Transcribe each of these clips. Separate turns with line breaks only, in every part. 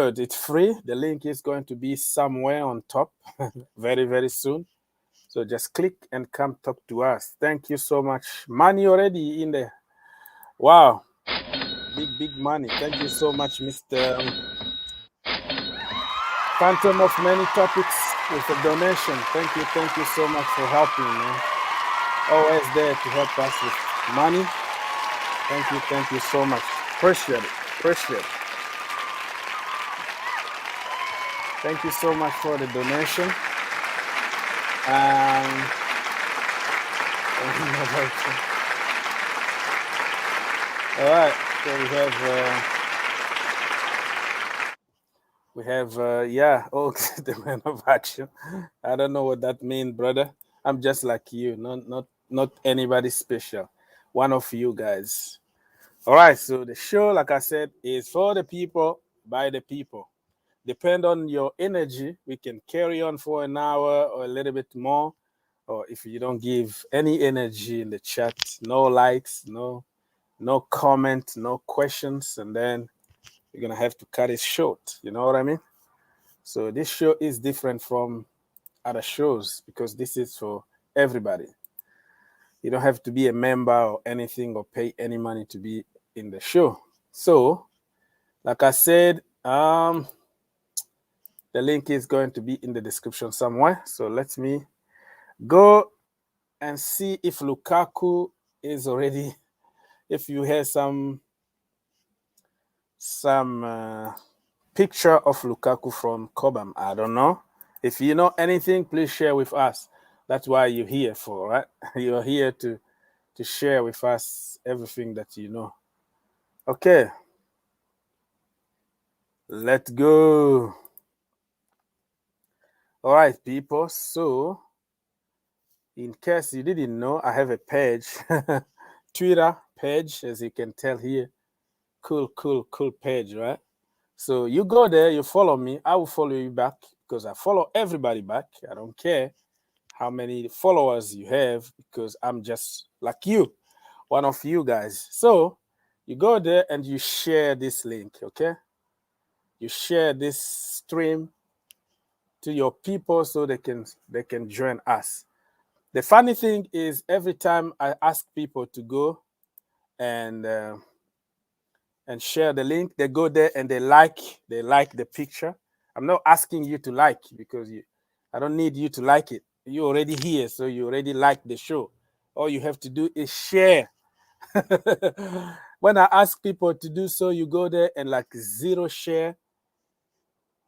good. It's free. The link is going to be somewhere on top very, very soon. So just click and come talk to us. Thank you so much. Money already in there. Wow. Big money. Thank you so much, Mr. Phantom of Many Topics with a donation. Thank you so much for helping, man. Always there to help us with money. Thank you so much. Appreciate it. Thank you so much for the donation. All right, so we have yeah, oh, the man of action. I don't know what that means, brother. I'm just like you, not anybody special. One of you guys. All right, so the show, like I said, is for the people, by the people. Depend on your energy, we can carry on for an hour or a little bit more. Or if you don't give any energy in the chat, no likes, no comment, no questions, and then you're gonna have to cut it short. You know what I mean? So this show is different from other shows because this is for everybody. You don't have to be a member or anything or pay any money to be in the show. So, like I said, the link is going to be in the description somewhere. So let me go and see if Lukaku is already, if you have some picture of Lukaku from Cobham. I don't know. If you know anything, please share with us. That's why you're here for, right? You're here to share with us everything that you know. Okay. Let's go. All right, people. So, in case you didn't know, I have a page, Twitter page, as you can tell here. Cool page, right? So you go there, you follow me. I will follow you back because I follow everybody back. I don't care how many followers you have because I'm just like you, one of you guys. So you go there and you share this link, okay? You share this stream to your people so they can join us. The funny thing is every time I ask people to go and share the link, they go there and they like the picture. I'm not asking you to like because I don't need you to like it. You're already here, so you already like the show. All you have to do is share. When I ask people to do so, you go there and like 0 share,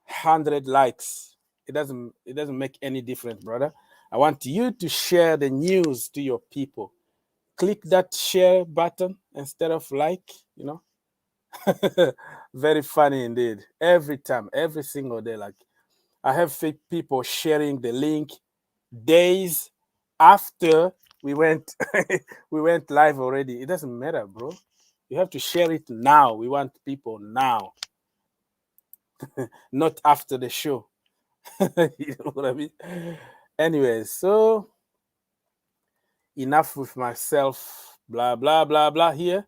100 likes. It doesn't make any difference, brother. I want you to share the news to your people. Click that share button instead of like, you know. Very funny indeed. Every time, every single day. Like I have people sharing the link days after we went we went live already. It doesn't matter, bro. You have to share it now. We want people now. Not after the show. You know what I mean? Anyway, so enough with myself, blah blah blah blah here.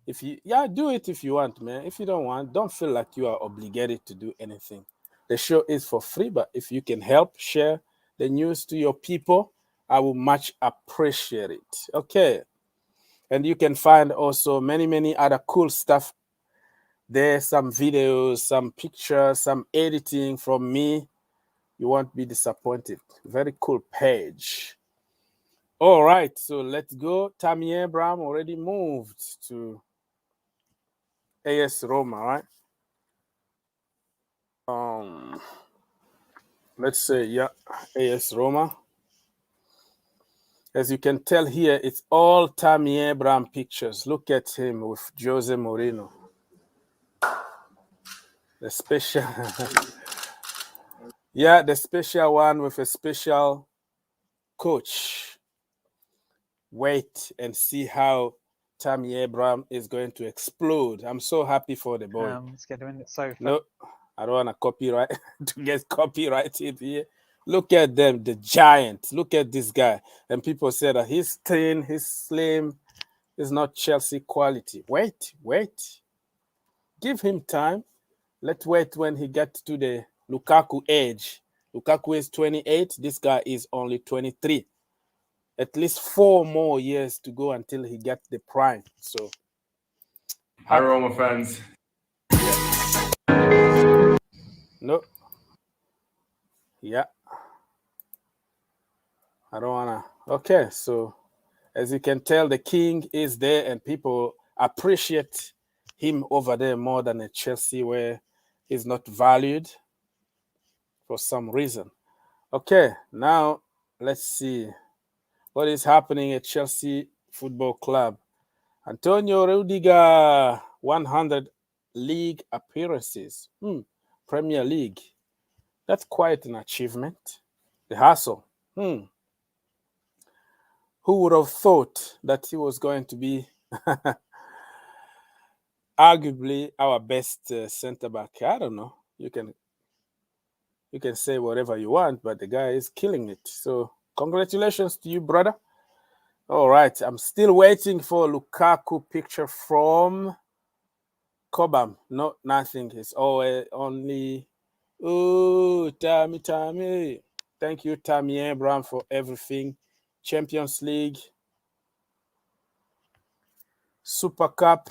If you do it if you want, man. If you don't want, don't feel like you are obligated to do anything. The show is for free, but if you can help share the news to your people, I will much appreciate it. Okay. And you can find also many other cool stuff there, some videos, some pictures, some editing from me. You won't be disappointed. Very cool page. All right, so let's go. Tammy Abraham already moved to AS Roma, right? Let's say, yeah, AS Roma. As you can tell here, it's all Tammy Abraham pictures. Look at him with Jose Mourinho. The special, yeah, the special one with a special coach. Wait and see how Tammy Abraham is going to explode. I'm so happy for the boy.
Let's get him in the sofa.
No, I don't want to copyright to get copyrighted here. Look at them, the giant. Look at this guy. And people say that he's thin, he's slim, he's not Chelsea quality. Wait. Give him time. Let's wait when he gets to the Lukaku age. Lukaku is 28. This guy is only 23. At least 4 more years to go until he gets the prime. So,
hi, Roma fans.
No. Yeah. I don't wanna. Okay, so as you can tell, the king is there, and people appreciate him over there more than at Chelsea, where he's not valued for some reason. Okay, now let's see what is happening at Chelsea Football Club. Antonio Rudiger, 100 league appearances. Premier League. That's quite an achievement. The hustle. Who would have thought that he was going to be arguably our best center back? I don't know. You can say whatever you want, but the guy is killing it. So congratulations to you, brother. All right, I'm still waiting for Lukaku picture from Cobham. No, nothing. It's always only. Oh, Tammy. Thank you, Tammy Abraham, for everything. Champions League, Super Cup,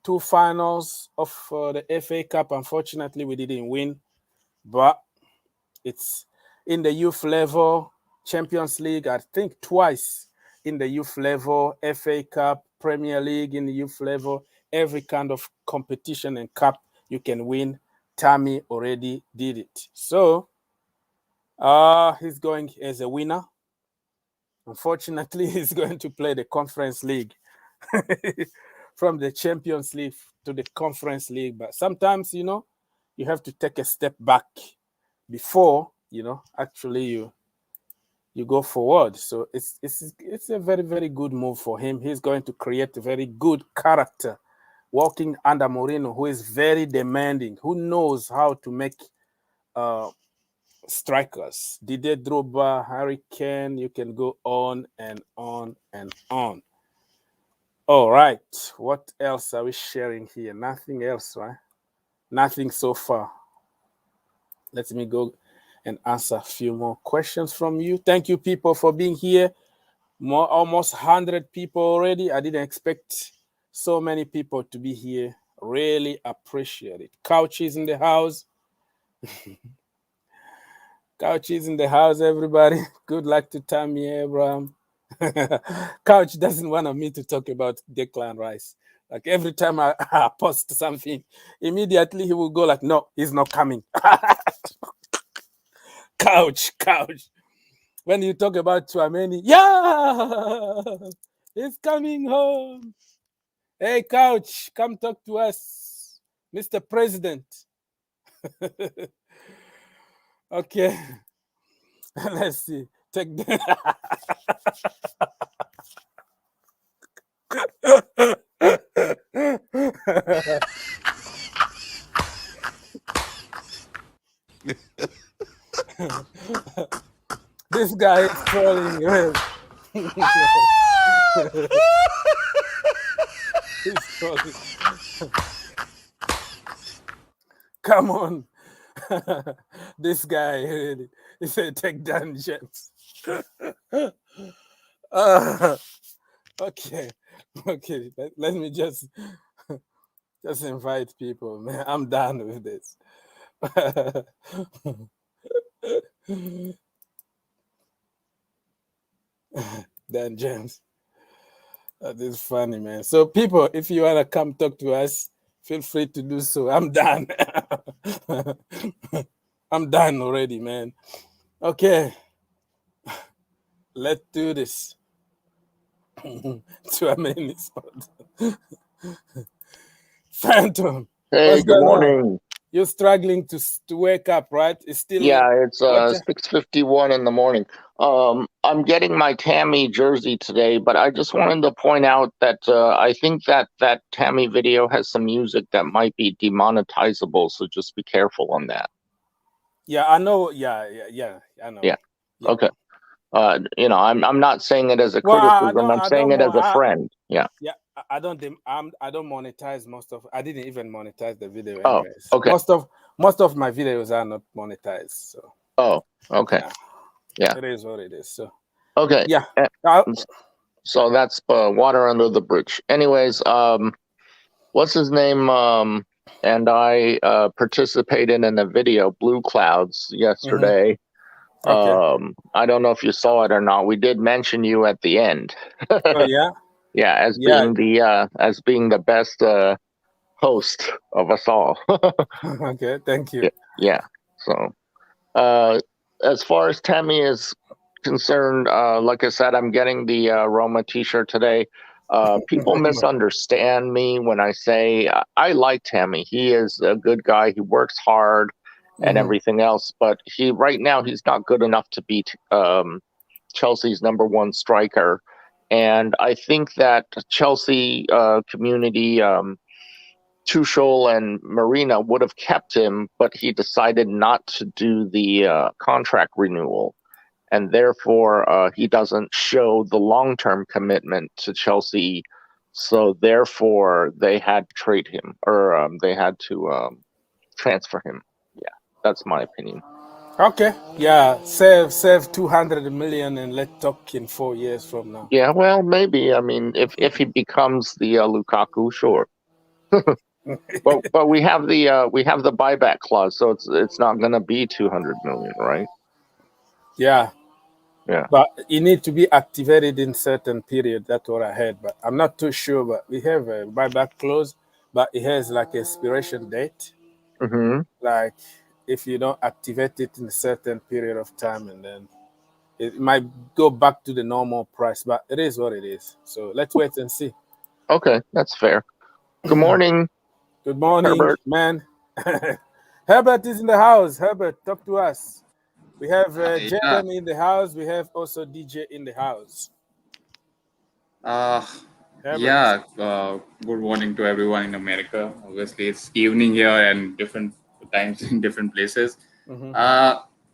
2 finals of the FA Cup. Unfortunately, we didn't win, but it's in the youth level. Champions League, I think twice in the youth level. FA Cup, Premier League in the youth level. Every kind of competition and cup you can win. Tammy already did it. So he's going as a winner. Unfortunately, he's going to play the Conference League. From the Champions League to the Conference League. But sometimes, you have to take a step back before, actually you go forward. So it's a very, very good move for him. He's going to create a very good character working under Mourinho, who is very demanding, who knows how to make strikers. Didier Drogba, Harry Kane, you can go on and on and on. All right. What else are we sharing here? Nothing else, right? Nothing so far. Let me go and answer a few more questions from you. Thank you, people, for being here. Almost 100 people already. I didn't expect so many people to be here. Really appreciate it. Couch is in the house. Couch is in the house, everybody. Good luck to Tammy Abraham. Couch doesn't want me to talk about Declan Rice. Like every time I post something, immediately he will go like, no, he's not coming. Couch. When you talk about Tchouaméni, yeah, he's coming home. Hey, Couch, come talk to us, Mr. President. Okay, let's see. Take This guy is trolling. He's trolling. Come on. This guy really. He said take down James. Okay. Let me just invite people, man. I'm done with this. Dan James. That is funny, man. So people, if you want to come talk to us, feel free to do so. I'm done. I'm done already, man. Okay. Let's do this. To a many spot. Phantom.
Hey, good morning.
You're struggling to wake up, right? It's still
it's 6:51 in the morning. I'm getting my Tammy jersey today, but I just wanted to point out that I think that Tammy video has some music that might be demonetizable, so just be careful on that.
Yeah, I know. Yeah, I know.
Yeah. Okay. I'm not saying it as a criticism. I'm saying it as a friend. Yeah.
Yeah, I don't monetize most of. I didn't even monetize the video,
Oh,
anyways.
okay.
Most of my videos are not monetized. So.
Oh, okay. Yeah.
It is what it is. So.
Okay.
Yeah.
So that's water under the bridge. Anyways, what's his name? And I participated in a video, Blue Clouds, yesterday.
Okay.
I don't know if you saw it or not. We did mention you at the end.
Oh yeah.
Yeah, as being the best host of us all.
Okay. Thank you.
Yeah. So, as far as Tammy is concerned, like I said, I'm getting the Roma T-shirt today. People misunderstand me when I say I like Tammy. He is a good guy. He works hard and everything else, but right now he's not good enough to beat Chelsea's #1 striker. And I think that Chelsea community, Tuchel and Marina would have kept him, but he decided not to do the contract renewal. And therefore, he doesn't show the long-term commitment to Chelsea. So therefore, they had to trade him, or they had to transfer him. Yeah, that's my opinion.
Okay. Yeah. Save 200 million and let's talk in 4 years from now.
Yeah, well, maybe. I mean, if he becomes the Lukaku, sure. but we have the buyback clause, so it's not going to be 200 million, right?
Yeah.
Yeah.
But it need to be activated in certain period. That's what I heard, but I'm not too sure. But we have a buyback clause, but it has like expiration date.
Mm-hmm.
Like if you don't activate it in a certain period of time, and then it might go back to the normal price. But it is what it is. So let's wait and see.
Okay, that's fair. Good morning.
Good morning,
Herbert.
man. Herbert is in the house. Herbert, talk to us. We have Jaden in the house. We have also DJ in the house.
Yeah. Good morning to everyone in America. Obviously, it's evening here and different times in different places.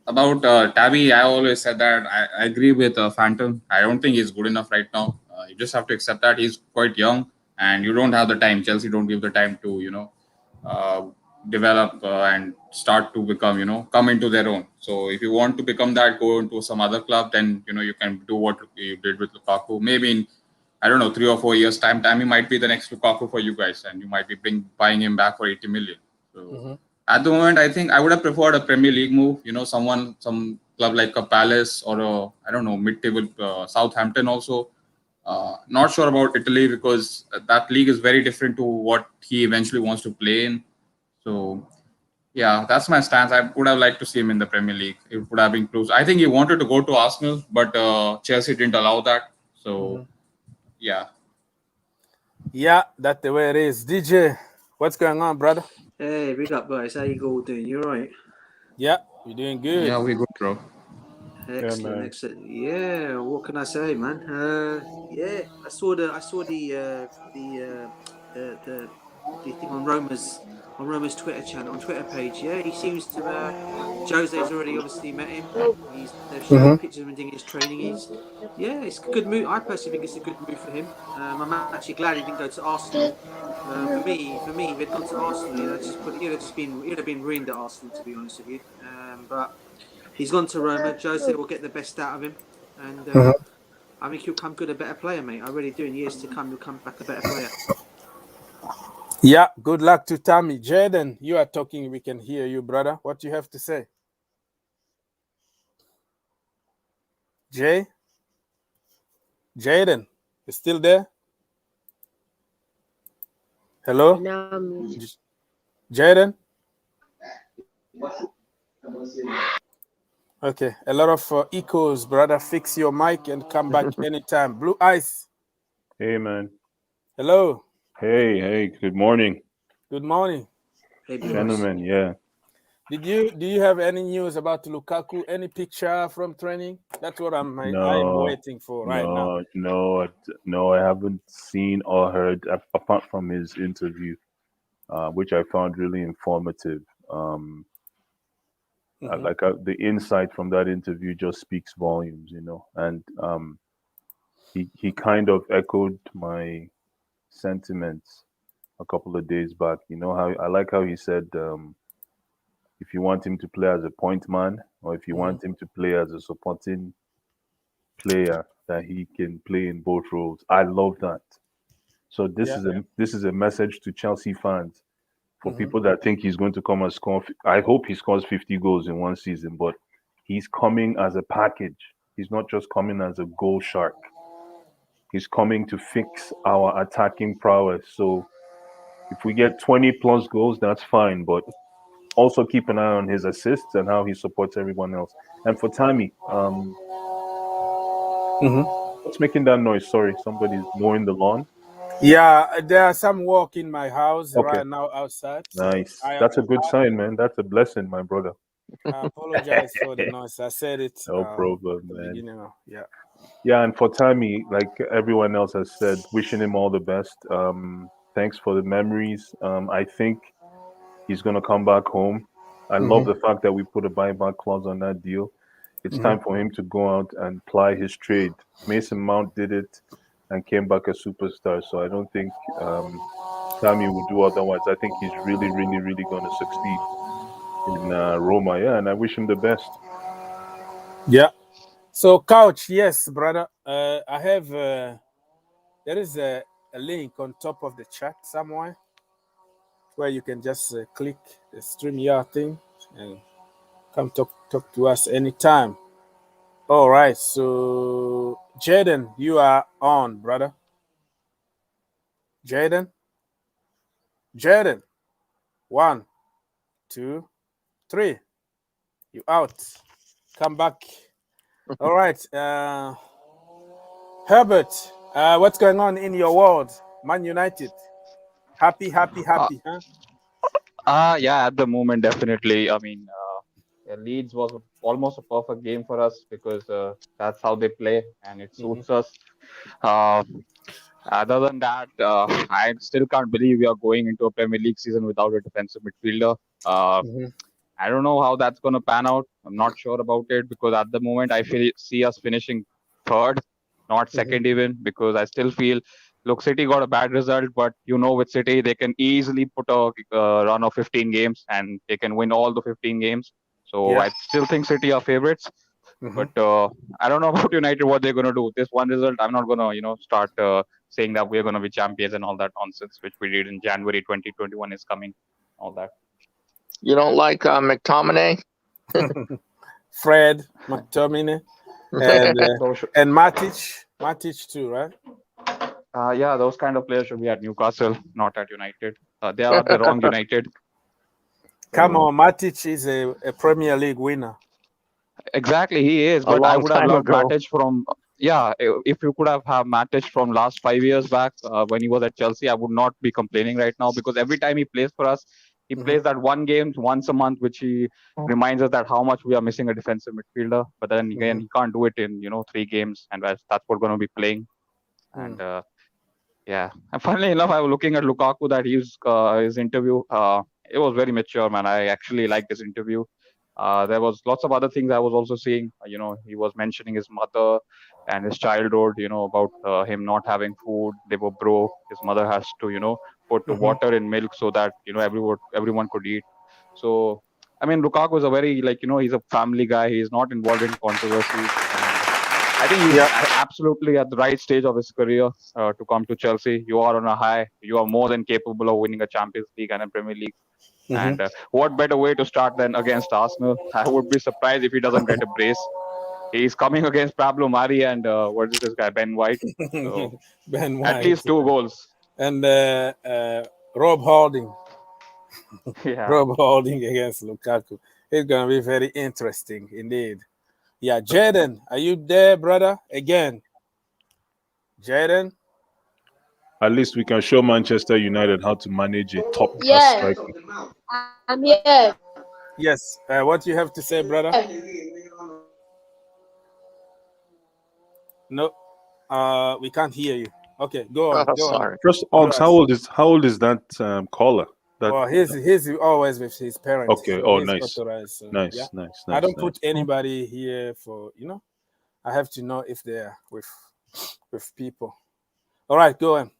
About Tabby, I always said that I agree with Phantom. I don't think he's good enough right now. You just have to accept that he's quite young, and you don't have the time. Chelsea don't give the time to uh, develop and start to become come into their own. So if you want to become that, go into some other club. Then you can do what you did with Lukaku. Maybe in I don't know 3 or 4 years time, Tammy might be the next Lukaku for you guys, and you might be buying him back for 80 million. So at the moment, I think I would have preferred a Premier League move. Some club like a Palace or I don't know, mid-table Southampton also. Not sure about Italy because that league is very different to what he eventually wants to play in. So yeah, that's my stance. I would have liked to see him in the Premier League. It would have been close. I think he wanted to go to Arsenal, but Chelsea didn't allow that. So yeah.
Yeah, that's the way it is. DJ, what's going on, brother?
Hey, big up, guys. How you all doing? You all right?
Yeah, you're doing good.
Yeah, we good, bro.
Excellent, excellent. Yeah, what can I say, man? Yeah, I saw the thing on Roma's Twitter channel, on Twitter page. Yeah, he seems to. Jose's already obviously met him. They've showed pictures of him doing his training. It's a good move. I personally think it's a good move for him. I'm actually glad he didn't go to Arsenal. For me, if he'd gone to Arsenal, he'd have been ruined at Arsenal, to be honest with you. But he's gone to Roma. Jose will get the best out of him, and I think he'll come good, a better player, mate. I really do. In years to come, he'll come back a better player.
Yeah, good luck to Tammy. Jaden, you are talking. We can hear you, brother. What do you have to say? Jaden, you still there? Hello? Jaden? Okay, a lot of echoes, brother. Fix your mic and come back anytime. Blue Ice.
Hey, man.
Hello.
Hey, good morning.
Good morning.
Hey,
gentlemen, yeah.
Do you have any news about Lukaku? Any picture from training? That's what I'm waiting for right now.
No, I haven't seen or heard apart from his interview, which I found really informative. The insight from that interview just speaks volumes, and he kind of echoed my sentiments a couple of days back. You know how I like how he said, if you want him to play as a point man or if you want him to play as a supporting player, that he can play in both roles. I love that. So this is a message to Chelsea fans, for people that think he's going to come and score. I hope he scores 50 goals in one season, but he's coming as a package. He's not just coming as a goal shark. He's coming to fix our attacking prowess. So if we get 20 plus goals, that's fine. But also keep an eye on his assists and how he supports everyone else. And for Tammy, what's making that noise? Sorry, somebody's mowing the lawn.
Yeah, there are some work in my house
Okay.
right now outside. So
Nice. That's a good sign, man. That's a blessing, my brother.
I apologize for the noise. I said it
No problem,
at the
man.
beginning of,
Yeah, and for Tammy, like everyone else has said, wishing him all the best. Thanks for the memories. I think he's gonna come back home. I love the fact that we put a buyback clause on that deal. It's time for him to go out and ply his trade. Mason Mount did it and came back a superstar. So I don't think Tammy will do otherwise. I think he's really, really, really gonna succeed in Roma. Yeah, and I wish him the best.
Yeah. So, Couch, yes, brother. I have, there is a link on top of the chat somewhere where you can just click the StreamYard thing and come talk to us anytime. All right. So, Jaden, you are on, brother. Jaden? 1, 2, 3. You out. Come back. All right. Herbert, what's going on in your world? Man United. Happy, huh?
Yeah, at the moment, definitely. I mean, Leeds was almost a perfect game for us because that's how they play and it suits us. Other than that, I still can't believe we are going into a Premier League season without a defensive midfielder. I don't know how that's going to pan out. I'm not sure about it because at the moment I see us finishing third, not second even, because I still feel, look, City got a bad result, but with City, they can easily put a run of 15 games and they can win all the 15 games. So I still think City are favorites. But I don't know about United, what they're going to do. This one result, I'm not going to, start saying that we're going to be champions and all that nonsense, which we did in January 2021 is coming, all that.
You don't like McTominay?
Fred, McTominay, and Matic too, right?
Yeah, those kind of players should be at Newcastle, not at United. They are the wrong United.
Come on, Matic is a Premier League winner.
Exactly, he is. But I would have loved Matic from... Yeah, if you could have Matic from last 5 years back when he was at Chelsea, I would not be complaining right now because every time he plays for us, he plays that one game once a month, which he reminds us that how much we are missing a defensive midfielder. But then again, he can't do it in 3 games, and that's what we're going to be playing. And yeah, and funnily enough, I was looking at Lukaku, that his interview. It was very mature, man. I actually liked his interview. There was lots of other things I was also seeing. He was mentioning his mother and his childhood. About him not having food. They were broke. His mother has to, put water in milk so that everyone could eat. So I mean, Lukaku is a very he's a family guy. He's not involved in controversies. I think he's absolutely at the right stage of his career to come to Chelsea. You are on a high. You are more than capable of winning a Champions League and a Premier League. And what better way to start than against Arsenal? I would be surprised if he doesn't get a brace. He's coming against Pablo Mari and what is this guy, Ben White? So
Ben White.
At least 2 goals.
And Rob Holding. Rob Holding against Lukaku. It's going to be very interesting indeed. Yeah, Jaden, are you there, brother? Again. Jaden?
At least we can show Manchester United how to manage a top-class striker.
I'm here.
Yes. What do you have to say, brother? No, we can't hear you. Okay, go on.
Sorry.
First, how old is that caller?
Well, he's always with his parents.
Okay.
So
Nice.
So,
nice.
I don't put anybody here for I have to know if they're with people. All right, go on.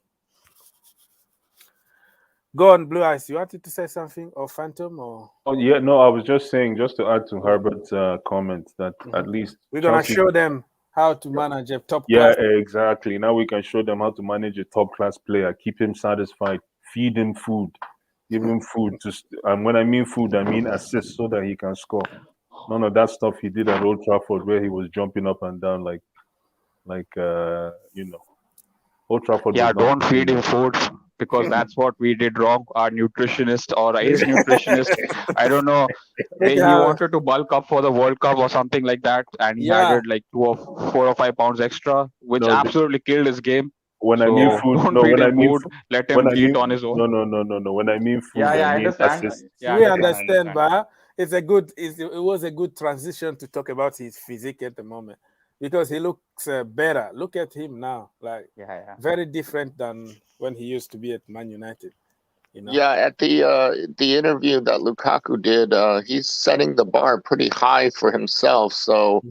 Go on, Blue Eyes. You wanted to say something, or Phantom, or?
Oh yeah, no, I was just saying, just to add to Herbert's comment, that at least
We're gonna
Chelsea.
show them how to manage a top
Yeah,
class.
exactly. Now we can show them how to manage a top class player, keep him satisfied, feed him food, give him food and when I mean food, I mean assist so that he can score. None of that stuff he did at Old Trafford where he was jumping up and down like Old Trafford
Yeah,
was not
don't feed
doing
him food because that's what we did wrong. Our nutritionist or his nutritionist, I don't know, he wanted to bulk up for the World Cup or something like that, and he added like 4 or 5 pounds extra, which
No,
absolutely killed his game.
when I
So
mean food,
don't
no,
feed
when I
him
mean
food. Let him
when I
eat
mean
on his own.
no. When I mean food,
Yeah,
I
I
mean
understand.
assist.
Yeah,
We
I
understand, but it's it was a good transition to talk about his physique at the moment because he looks better. Look at him now, like very different than when he used to be at Man United. You know?
Yeah, at the interview that Lukaku did, he's setting the bar pretty high for himself. So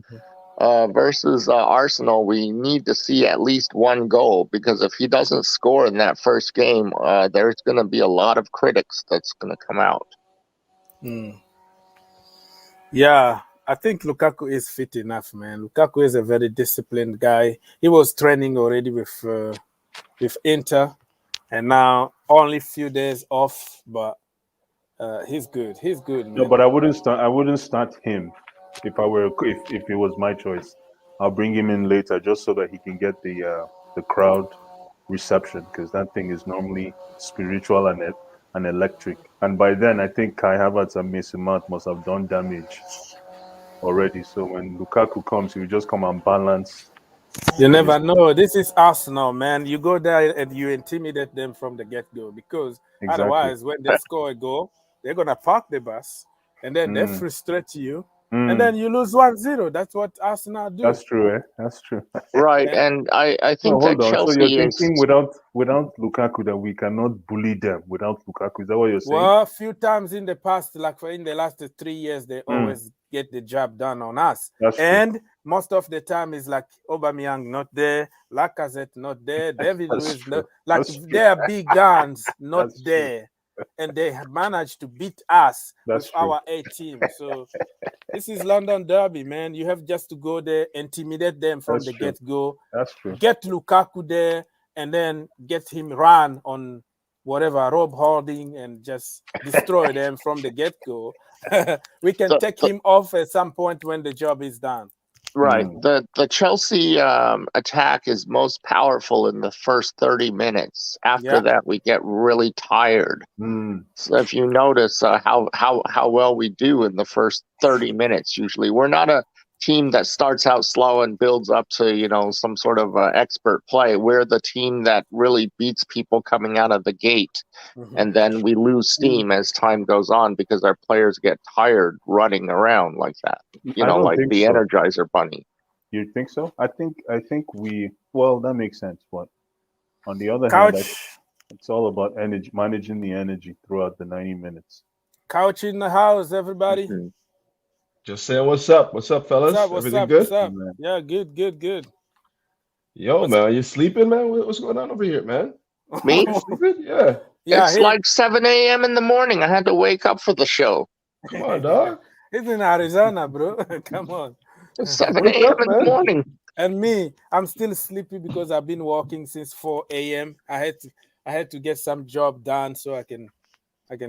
versus Arsenal, we need to see at least one goal because if he doesn't score in that first game, there's going to be a lot of critics that's going to come out.
Yeah, I think Lukaku is fit enough, man. Lukaku is a very disciplined guy. He was training already with Inter, and now only few days off, but he's good. He's good, man.
No, but I wouldn't start him if it was my choice. I'll bring him in later just so that he can get the crowd reception because that thing is normally spiritual and electric. And by then, I think Kai Havertz and Mason Mount must have done damage already. So when Lukaku comes, he will just come and balance.
You never know. This is Arsenal, man. You go there and you intimidate them from the get-go because otherwise, when they score a goal, they're gonna park the bus and then they frustrate you, and then you lose 1-0. That's what Arsenal do.
That's true, eh? That's true.
Right, and I think that Chelsea
So you're thinking without Lukaku that we cannot bully them without Lukaku? Is that what you're saying?
Well, a few times in the past, like in the last 3 years, they always get the job done on us. And most of the time is like Aubameyang not there, Lacazette not there, David Luiz not, like they are big guns not there. And they have managed to beat us with our A team. So this is London Derby, man. You have just to go there, intimidate them from the get-go.
That's true.
Get Lukaku there, and then get him run on whatever Rob Holding and just destroy them from the get-go. We can take him off at some point when the job is done.
Right. The Chelsea attack is most powerful in the first 30 minutes. After that, we get really tired. So if you notice how well we do in the first 30 minutes, usually we're not a team that starts out slow and builds up to some sort of expert play. We're the team that really beats people coming out of the gate, and then we lose steam as time goes on because our players get tired running around like that. Like the Energizer Bunny.
You think so? I think that makes sense. But on the other hand, it's all about energy, managing the energy throughout the 90 minutes.
Couch in the house, everybody.
Just saying, what's up? What's up, fellas? Everything good?
What's up? Yeah, good.
Yo, man, are you sleeping, man? What's going on over here, man?
Me?
You sleeping? Yeah.
It's like 7 a.m. in the morning. I had to wake up for the show.
Come on, dog.
It's in Arizona, bro. Come on.
It's 7 a.m. in the morning.
And me, I'm still sleepy because I've been working since 4 a.m. I had to get some job done so I can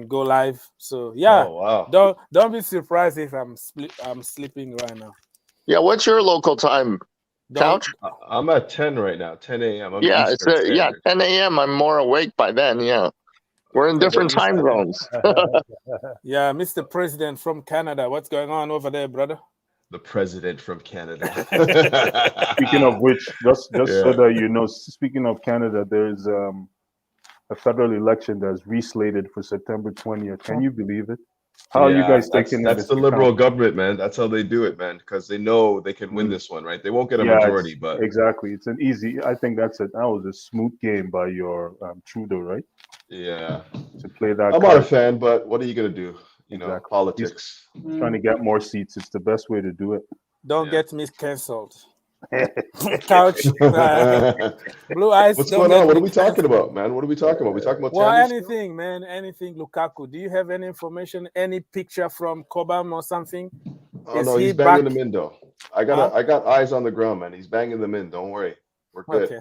go live. So yeah, don't be surprised if I'm sleeping right now.
Yeah, what's your local time, Couch?
I'm at 10 right now, 10 a.m.
Yeah, 10 a.m. I'm more awake by then. Yeah, we're in different time zones.
Yeah, Mr. President from Canada, what's going on over there, brother?
The president from Canada.
Speaking of which, just so that you know, speaking of Canada, there's a federal election that's reslated for September 20th. Can you believe it? How are you guys taking
That's the Liberal government, man. That's how they do it, man, because they know they can win this one, right? They won't get a majority, but
exactly. It's an easy. I think that was a smooth game by your Trudeau, right?
Yeah.
To play that.
I'm not a fan, but what are you gonna do? Politics.
He's trying to get more seats. It's the best way to do it.
Don't get me cancelled. Couch. Blue eyes.
What's
Don't
going on?
let
What are
me
we talking about, man? What are we talking about? We talking about
Well,
Tammy still?
anything, man. Anything. Lukaku. Do you have any information? Any picture from Cobham or something?
Oh
Is
no,
he
he's banging
back?
them in though. I got eyes on the ground, man. He's banging them in. Don't worry, we're good.
Okay.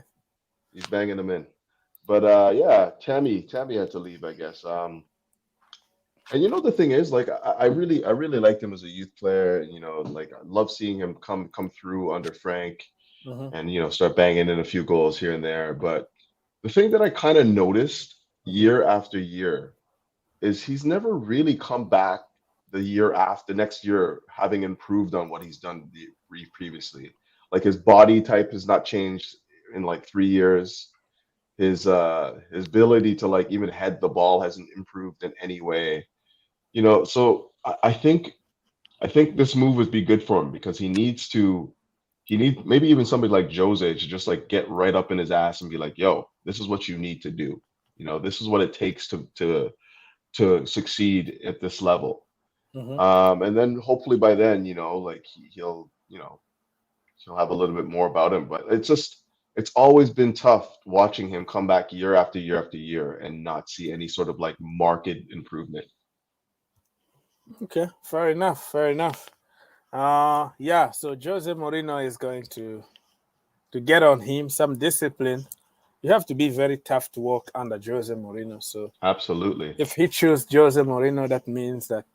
He's banging them in. But yeah, Tammy had to leave, I guess. And you know the thing is, like, I really liked him as a youth player. You know, like I love seeing him come through under Frank, and start banging in a few goals here and there. But the thing that I kind of noticed year after year is he's never really come back the next year having improved on what he's done previously. Like his body type has not changed in like 3 years. His ability to like even head the ball hasn't improved in any way. So I think this move would be good for him because he needs maybe even somebody like Jose to just like get right up in his ass and be like, yo, this is what you need to do. This is what it takes to succeed at this level. And then hopefully by then, like he'll have a little bit more about him. But it's always been tough watching him come back year after year after year and not see any sort of like marked improvement.
Okay, fair enough. Yeah, so Jose Mourinho is going to get on him some discipline. You have to be very tough to work under Jose Mourinho. So
absolutely,
if he chooses Jose Mourinho, that means that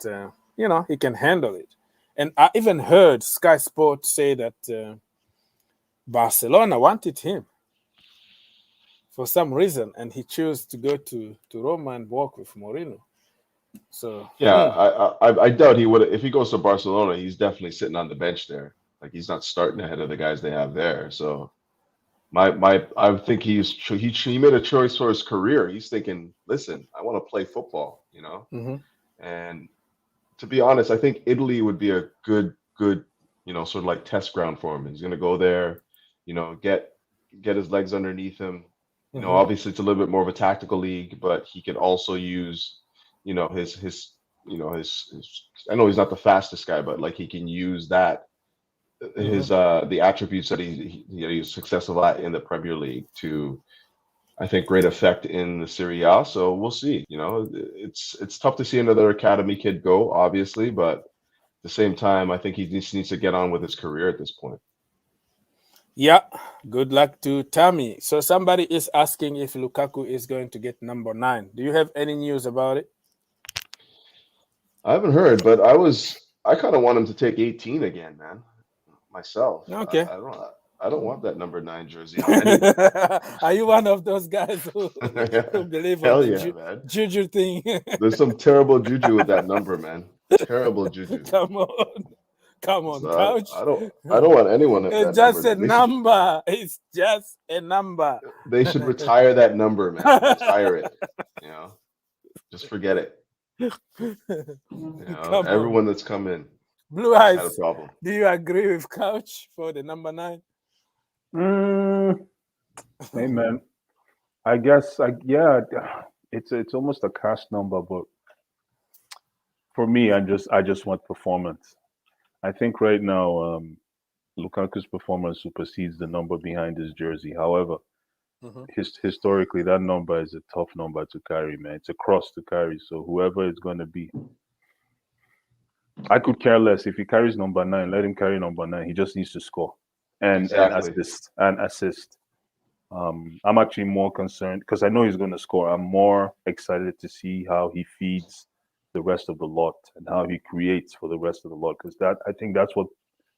he can handle it. And I even heard Sky Sports say that Barcelona wanted him for some reason, and he chose to go to Roma and work with Mourinho. So
yeah, I doubt he would. If he goes to Barcelona, he's definitely sitting on the bench there. Like he's not starting ahead of the guys they have there. So I think he made a choice for his career. He's thinking, listen, I want to play football, And to be honest, I think Italy would be a good sort of like test ground for him. He's gonna go there, get his legs underneath him. Obviously it's a little bit more of a tactical league, but he can also use his I know he's not the fastest guy, but like he can use that his the attributes that he's successful at in the Premier League to, I think, great effect in the Serie A. So we'll see. It's tough to see another academy kid go, obviously, but at the same time, I think he just needs to get on with his career at this point.
Yeah, good luck to Tammy. So somebody is asking if Lukaku is going to get number 9. Do you have any news about it?
I haven't heard, but I kind of want him to take 18 again, man. Myself.
Okay.
I don't want that number 9 jersey on anyone.
Are you one of those guys who believe
Hell
on the
man.
juju thing?
There's some terrible juju with that number, man. Terrible juju.
Come on,
So
Couch.
I don't want anyone at
It's
that
just
number.
a number. It's just a number.
They should retire that number, man. Retire it. Just forget it. Everyone that's come in.
Blue Eyes,
had a problem.
Do you agree with Couch for the number 9?
Hey man, I guess it's almost a cash number, but for me, I just want performance. I think right now, Lukaku's performance supersedes the number behind his jersey. However, historically, that number is a tough number to carry, man. It's a cross to carry. So whoever it's going to be, I could care less. If he carries number 9, let him carry number 9. He just needs to score and assist. I'm actually more concerned because I know he's going to score. I'm more excited to see how he feeds the rest of the lot and how he creates for the rest of the lot, because I think that's what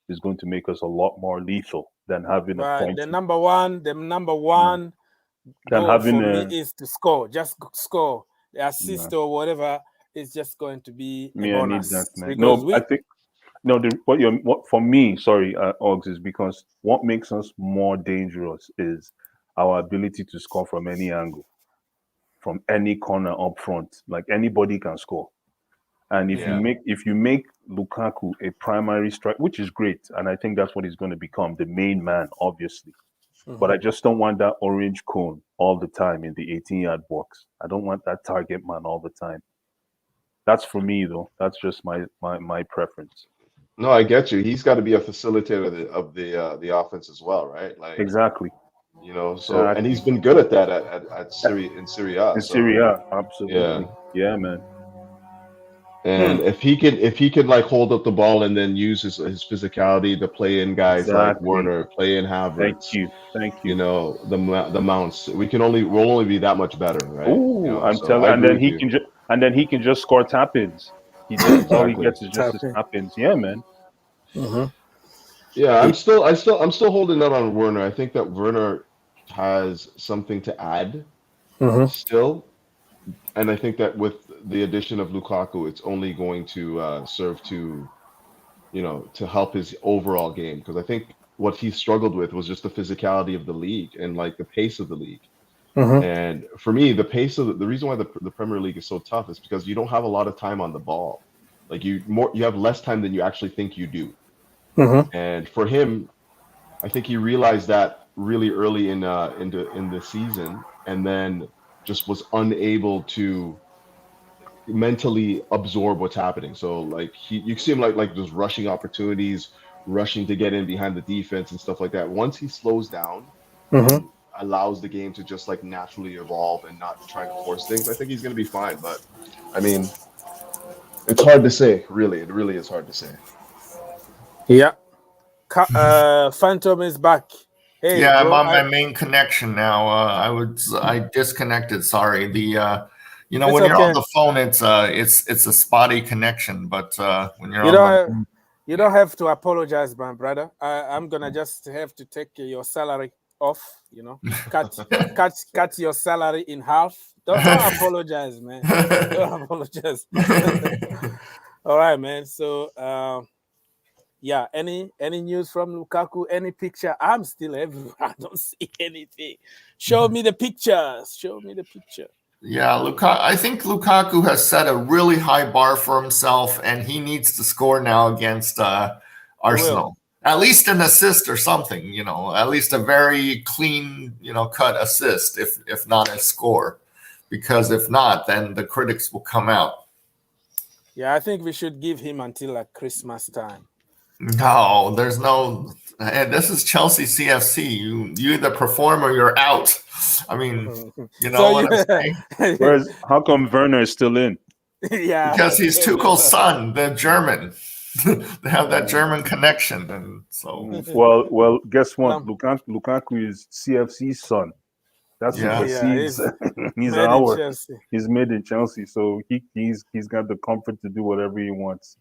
is going to make us a lot more lethal than having a point.
The number one goal for me is to score. Just score. The assist or whatever is just going to be a bonus.
I need that, man. What for me, sorry, Oggs, is because what makes us more dangerous is our ability to score from any angle, from any corner up front. Like anybody can score. And if you make Lukaku a primary strike, which is great, and I think that's what he's going to become, the main man, obviously. But I just don't want that orange cone all the time in the 18-yard box. I don't want that target man all the time. That's for me, though. That's just my preference.
No, I get you. He's got to be a facilitator of the offense as well, right? Like,
Exactly.
you know, so and
Exactly.
he's been good at that at Serie A.
In
So
Syria,
yeah.
absolutely. Yeah, man.
And if he can like hold up the ball and then use his physicality to play in guys like
Exactly.
Werner, play in
Thank
Havertz,
you. Thank
you
you.
know, the mounts. We'll only be that much better, right? You
Ooh,
know,
I'm
so
telling.
I
And
agree
then
with you.
he can just score tap-ins. That's all he
Exactly.
gets is just his tap-ins. Yeah, man.
Yeah, I'm still holding out on Werner. I think that Werner has something to add still, and I think that with the addition of Lukaku, it's only going to serve to, you know, to help his overall game, because I think what he struggled with was just the physicality of the league and like the pace of the league. And for me, the pace of the reason why the Premier League is so tough is because you don't have a lot of time on the ball. Like you have less time than you actually think you do. And for him, I think he realized that really early in the season, and then just was unable to mentally absorb what's happening. So like you see him like just rushing opportunities, rushing to get in behind the defense and stuff like that. Once he slows down and allows the game to just like naturally evolve and not trying to force things, I think he's going to be fine. But I mean, it's hard to say, really. It really is hard to say.
Yeah. Phantom is back. Hey,
yeah,
bro,
I'm on my main connection now. I disconnected. Sorry. You know,
It's
when you're on
okay.
the phone, it's a spotty connection, but when you're
You
on
don't you don't have to apologize, my brother. I'm gonna just have to take your salary off. You know, cut your salary in half. Don't apologize, man. Don't apologize. All right, man. So yeah, any news from Lukaku? Any picture? I'm still everywhere. I don't see anything. Show me the pictures. Show me the picture.
Yeah, I think Lukaku has set a really high bar for himself, and he needs to score now against Arsenal. At least an assist or something, you know, at least a very clean, you know, cut assist, if not a score. Because if not, then the critics will come out.
Yeah, I think we should give him until like Christmas time.
No, there's no. And this is Chelsea CFC. You either perform or you're out. I mean, you know what I'm saying?
Whereas, how come Werner is still in?
Yeah,
because he's Tuchel's son, the German. They have that German connection, and so.
Well, guess what? Lukaku is CFC's son. That's what precedes. He's made in Chelsea, so he's got the comfort to do whatever he wants.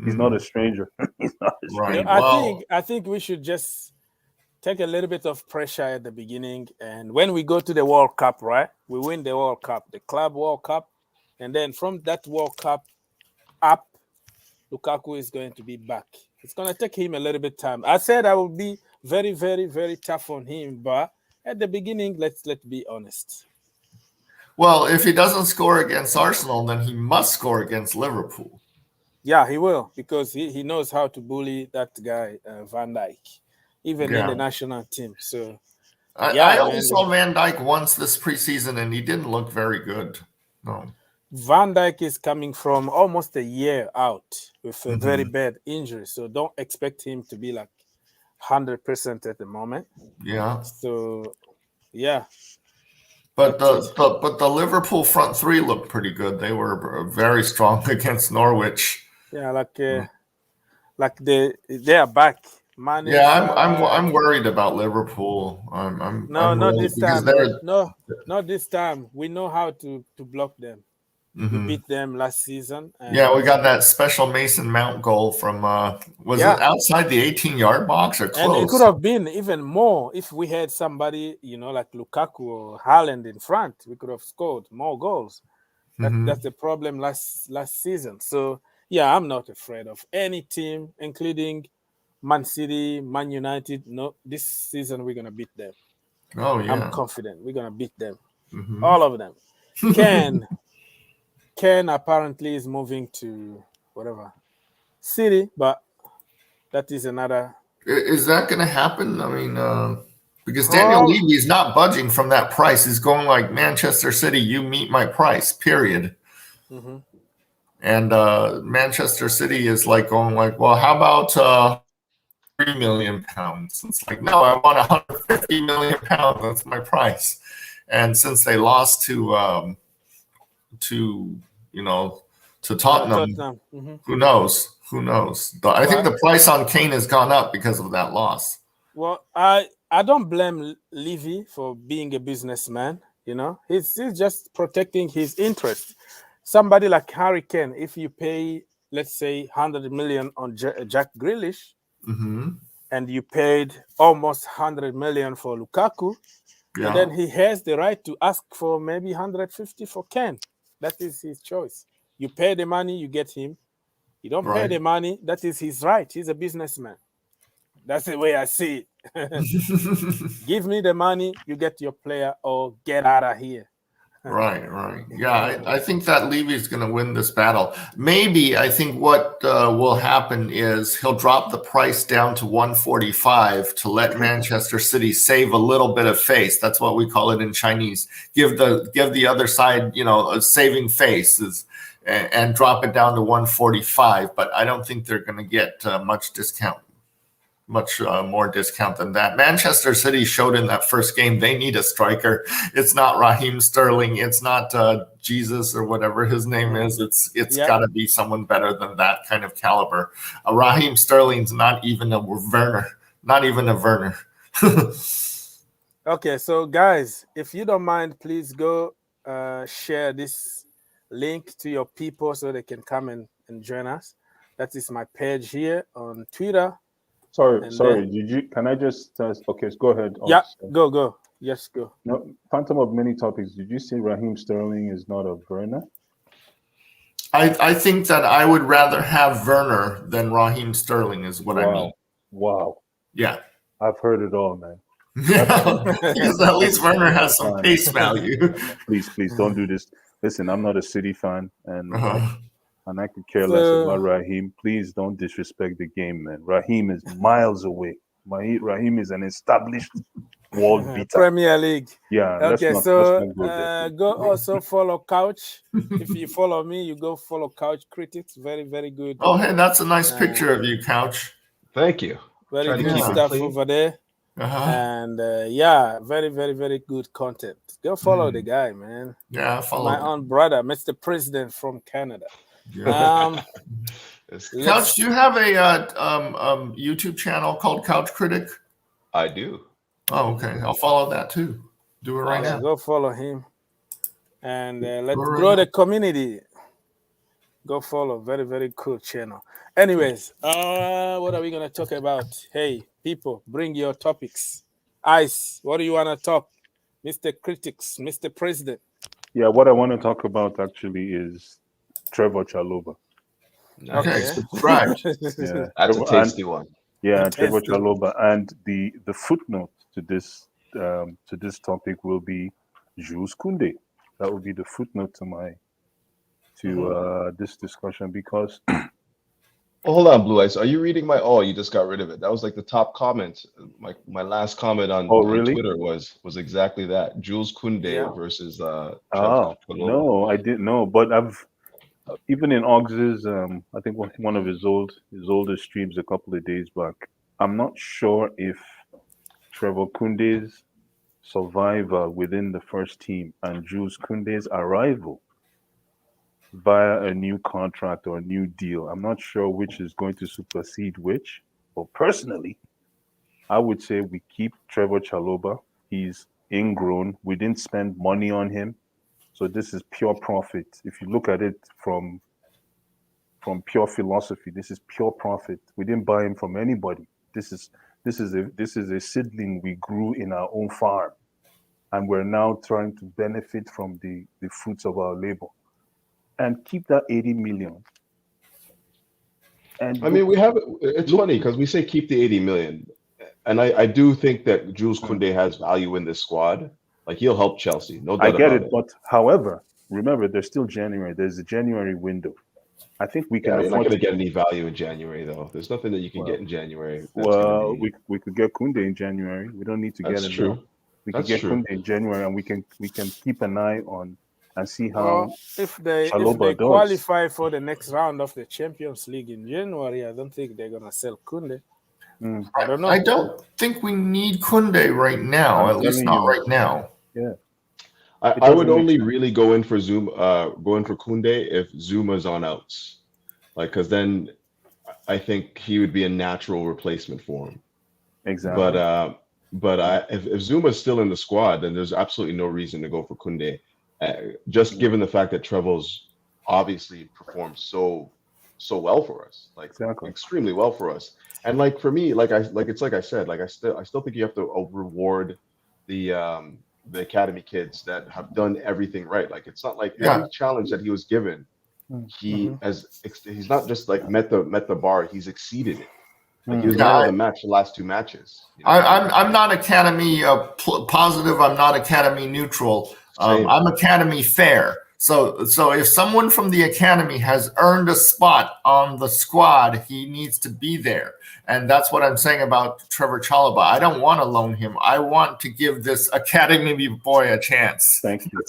He's not a stranger. He's not a stranger.
Right. I think we should just take a little bit of pressure at the beginning, and when we go to the World Cup, right? We win the World Cup, the Club World Cup, and then from that World Cup up, Lukaku is going to be back. It's going to take him a little bit time. I said I will be very, very, very tough on him, but at the beginning, let's be honest.
Well, if he doesn't score against Arsenal, then he must score against Liverpool.
Yeah, he will, because he knows how to bully that guy, Van Dijk, even in the national team. So,
I only saw Van Dijk once this preseason, and he didn't look very good. No.
Van Dijk is coming from almost a year out with a very bad injury, so don't expect him to be like 100% at the moment.
Yeah.
So, yeah.
But the Liverpool front three looked pretty good. They were very strong against Norwich.
Yeah, like they are back.
I'm worried about Liverpool.
Not this time. Not this time. We know how to block them. We beat them last season.
Yeah, we got that special Mason Mount goal from it outside the 18-yard box or close?
And it could have been even more if we had somebody, you know, like Lukaku or Haaland in front. We could have scored more goals. That's the problem last season. So yeah, I'm not afraid of any team, including Man City, Man United. No, this season we're gonna beat them.
Oh yeah,
I'm confident we're gonna beat them, all of them. Kane apparently is moving to whatever City, but that is another.
Is that going to happen? I mean, because Daniel Levy is not budging from that price. He's going like Manchester City. You meet my price. Period. And Manchester City is like going like, well, how about 3 million pounds? It's like, no, I want 150 million pounds. That's my price. And since they lost to Tottenham, who knows? Who knows? I think the price on Kane has gone up because of that loss.
Well, I don't blame Levy for being a businessman. You know, he's just protecting his interest. Somebody like Harry Kane, if you pay, let's say, 100 million on Jack Grealish, and you paid almost 100 million for Lukaku, and then he has the right to ask for maybe 150 for Kane. That is his choice. You pay the money, you get him. You don't pay the money, that is his right. He's a businessman. That's the way I see it. Give me the money, you get your player, or get out of here.
Right. Yeah, I think that Levy's going to win this battle. Maybe I think what will happen is he'll drop the price down to 145 to let Manchester City save a little bit of face. That's what we call it in Chinese. Give the other side, a saving face and drop it down to 145. But I don't think they're going to get much more discount than that. Manchester City showed in that first game they need a striker. It's not Raheem Sterling. It's not Jesus or whatever his name is. It's got to be someone better than that kind of caliber. Raheem Sterling's not even a Werner. Not even a Werner.
Okay, so guys, if you don't mind, please go share this link to your people so they can come and join us. That is my page here on Twitter.
Sorry. Can I just? Okay, go ahead.
Yeah, go. Yes, go.
No, Phantom of many topics. Did you say Raheem Sterling is not a Werner?
I think that I would rather have Werner than Raheem Sterling is what I mean.
Wow.
Yeah.
I've heard it all, man.
Because at least Werner has some face value.
Please don't do this. Listen, I'm not a City fan, and I could care less about Raheem. Please don't disrespect the game, man. Raheem is miles away. Raheem is an established world beater.
Premier League.
Yeah.
Okay, go also follow Couch. If you follow me, you go follow Couch Critics. Very, very good.
Oh, hey, that's a nice picture of you, Couch.
Thank you.
Very good stuff over there. And very, very, very good content. Go follow the guy, man.
Yeah, follow
my own brother, Mr. President from Canada.
Couch, do you have a YouTube channel called Couch Critic?
I do.
Oh, okay. I'll follow that too. Do it right now.
Go follow him. And let's grow the community. Go follow. Very, very cool channel. Anyways, what are we going to talk about? Hey, people, bring your topics. Ice, what do you want to talk? Mr. Critics, Mr. President.
Yeah, what I want to talk about actually is Trevoh Chalobah.
Okay, right.
Yeah,
that's a tasty one.
Yeah, Trevoh Chalobah, and the footnote to this topic will be Jules Kounde. That would be the footnote to this discussion because.
Hold on, Blue Eyes. Are you reading my? Oh, you just got rid of it. That was like the top comment. My last comment on Twitter was exactly that. Jules Kounde versus.
No, I didn't know, but I've. Even in Oggs's, I think one of his older streams a couple of days back, I'm not sure if Trevoh Kounde's survival within the first team and Jules Kounde's arrival via a new contract or a new deal, I'm not sure which is going to supersede which. But personally, I would say we keep Trevoh Chalobah. He's ingrown. We didn't spend money on him. So this is pure profit. If you look at it from pure philosophy, this is pure profit. We didn't buy him from anybody. This is a seedling we grew in our own farm, and we're now trying to benefit from the fruits of our labor. And keep that 80 million. And
I mean, it's funny because we say keep the 80 million, and I do think that Jules Kounde has value in this squad. Like he'll help Chelsea, no doubt.
I get it, but however, remember there's still January. There's a January window. I think we can.
You're not going to get any value in January, though. There's nothing that you can get in January.
We could get Kounde in January. We don't need to get him.
True.
We could get Kounde in January, and we can keep an eye on and see how
if they
Chalobah does.
qualify for the next round of the Champions League in January, I don't think they're gonna sell Kounde. I don't know.
I don't think we need Kounde right now. At least not right now.
Yeah.
I would only really go in for Kounde if Zuma's on outs, like, because then I think he would be a natural replacement for him.
Exactly.
But if Zuma's still in the squad, then there's absolutely no reason to go for Kounde. Just given the fact that Trevoh's obviously performed so well for us, like extremely well for us. And like for me, like I still think you have to reward the academy kids that have done everything right. Like it's not like every challenge that he was given, he's not just like met the bar, he's exceeded it. Like he was man of the match the last 2 matches. You know?
I'm not academy positive. I'm not academy neutral. I'm academy fair. So if someone from the academy has earned a spot on the squad, he needs to be there. And that's what I'm saying about Trevoh Chalobah. I don't want to loan him. I want to give this academy boy a chance.
Thank you.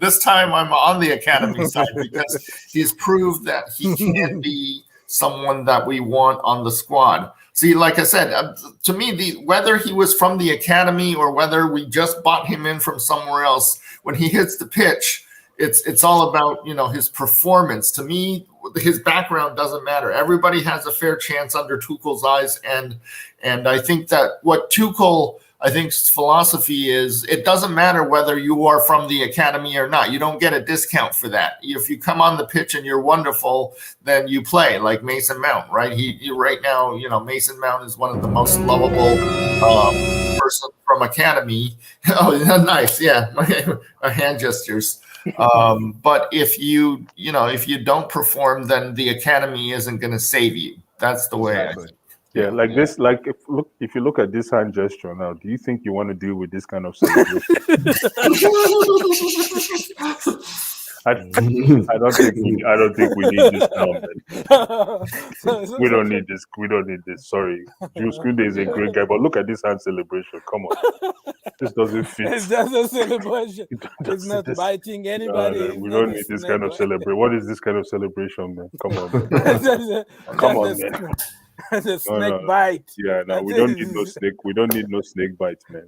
This time I'm on the academy side because he's proved that he can be someone that we want on the squad. See, like I said, to me, whether he was from the academy or whether we just bought him in from somewhere else, when he hits the pitch, it's all about, his performance. To me, his background doesn't matter. Everybody has a fair chance under Tuchel's eyes, and I think that what Tuchel, I think's philosophy is, it doesn't matter whether you are from the academy or not. You don't get a discount for that. If you come on the pitch and you're wonderful, then you play, like Mason Mount, right? He right now, Mason Mount is one of the most lovable person from academy. Oh, nice, yeah, hand gestures. But if you don't perform, then the academy isn't going to save you. That's the way.
Exactly.
This, like if you look at this hand gesture now, do you think you want to deal with this kind of celebration? I don't think we need this now, man. We don't need this. We don't need this. Sorry, Jules Kounde is a great guy, but look at this hand celebration. Come on, this doesn't fit.
It's just a celebration. It's not biting anybody.
No, we don't need this kind of celebration. What is this kind of celebration, man? Come on, man. Come on, man.
The snake bite.
Yeah, no, we don't need no snake. We don't need no snake bite, man.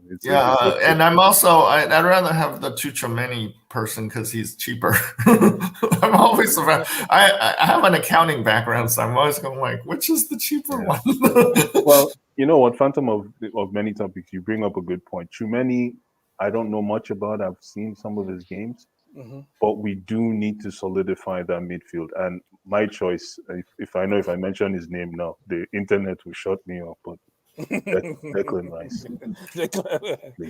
And I'm also, I'd rather have the Tchouaméni person because he's cheaper. I'm always around. I have an accounting background, so I'm always going like, which is the cheaper one?
Well, you know what, Phantom of many topics, you bring up a good point. Tchouaméni, I don't know much about. I've seen some of his games. But we do need to solidify that midfield. And my choice, if I mention his name now, the internet will shut me up. But Declan Rice.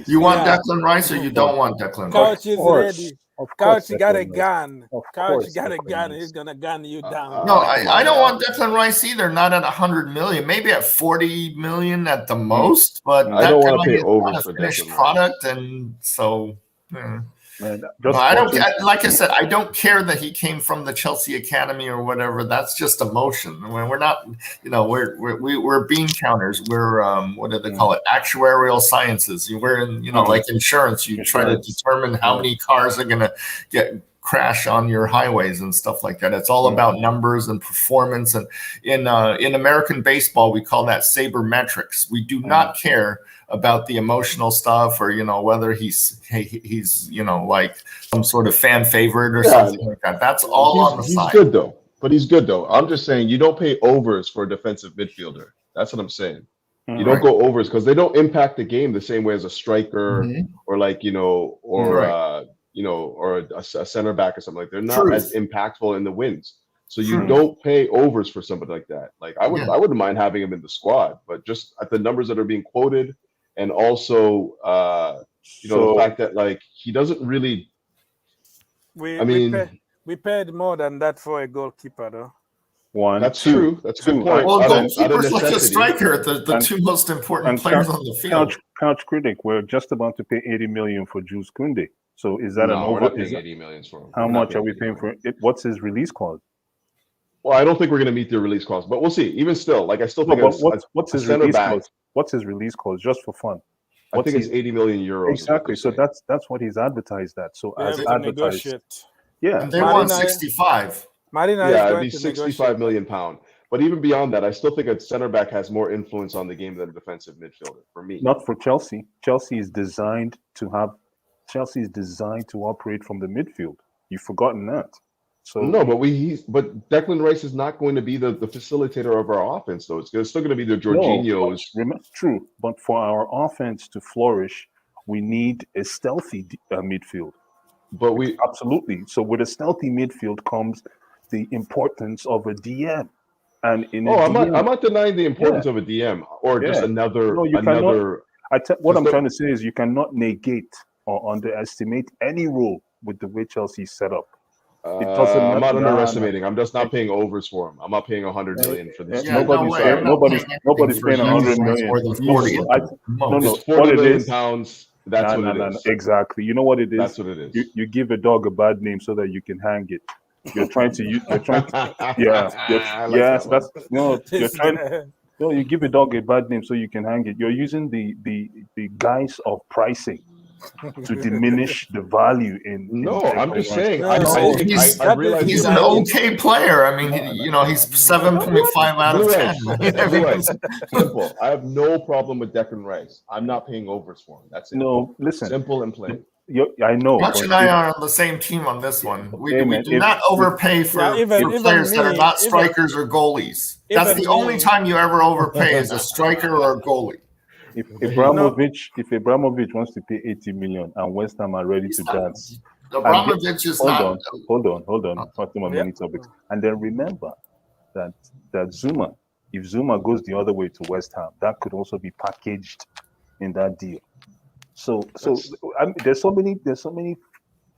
You want Declan Rice or you don't want Declan Rice?
Couch is ready. Couch got a gun. Couch got a gun. He's gonna gun you down.
No, I don't want Declan Rice either. Not at 100 million, maybe at 40 million at the most. But
I don't want to pay over for
finished product, and so.
Man,
I don't. Like I said, I don't care that he came from the Chelsea Academy or whatever. That's just emotion. We're not, we're bean counters. We're what do they call it? Actuarial sciences. We're in, like insurance. You try to determine how many cars are going to crash on your highways and stuff like that. It's all about numbers and performance. And in American baseball, we call that sabermetrics. We do not care about the emotional stuff or whether he's like some sort of fan favorite or something like that. That's all on the side.
He's good though. I'm just saying you don't pay overs for a defensive midfielder. That's what I'm saying. You don't go overs because they don't impact the game the same way as a striker or like or a center back or something like that. They're not as impactful in the wins. So you don't pay overs for somebody like that. Like I wouldn't mind having him in the squad, but just at the numbers that are being quoted. And also, the fact that like he doesn't really.
We paid more than that for a goalkeeper, though.
That's true. That's a good point.
Well, goalkeeper's like a striker, the two most important players on the field.
Couch critic, we're just about to pay 80 million for Jules Kounde. So is that
we're not paying 80 million for him.
How much are we paying for it? What's his release clause?
Well, I don't think we're going to meet the release clause, but we'll see. Even still, like I still think
what's his release clause? What's his release clause? Just for fun.
I think it's 80 million euros.
Exactly. So that's what he's advertised at. So
They
as
have to
advertised,
negotiate.
yeah.
And they want 65.
Marina
Yeah,
is
it'd
going
be
to
65 million
negotiate.
pound. But even beyond that, I still think a center back has more influence on the game than a defensive midfielder for me.
Not for Chelsea. Chelsea is designed to operate from the midfield. You've forgotten that. So
no, but Declan Rice is not going to be the facilitator of our offense, though. It's still going to be the Jorginhos.
No, true, but for our offense to flourish, we need a stealthy midfield.
But
absolutely. So with a stealthy midfield comes the importance of a DM. And I'm
not denying the importance of a DM or just another.
No, you cannot. What I'm trying to say is you cannot negate or underestimate any role with the way Chelsea's set up. It doesn't
I'm not underestimating. I'm just not paying overs for him. I'm not paying 100 million for this.
Nobody's paying 100 million.
It's 40 million pounds. That's what it is.
Exactly. You know what it is?
That's what it is.
You give a dog a bad name so that you can hang it. You're trying to you give a dog a bad name so you can hang it. You're using the guise of pricing to diminish the value in.
No, I'm just saying.
He's an okay player. I mean, he's 7.5 out of 10.
Simple. I have no problem with Declan Rice. I'm not paying overs for him. That's it.
No, listen.
Simple and plain.
I know.
Hutch and I are on the same team on this one. We do not overpay for players that are not strikers or goalies. That's the only time you ever overpay is a striker or a goalie.
If Abramovich wants to pay 80 million and West Ham are ready to dance,
Abramovich is not.
Hold on. Talking about many topics, and then remember that Zuma, if Zuma goes the other way to West Ham, that could also be packaged in that deal. So there's so many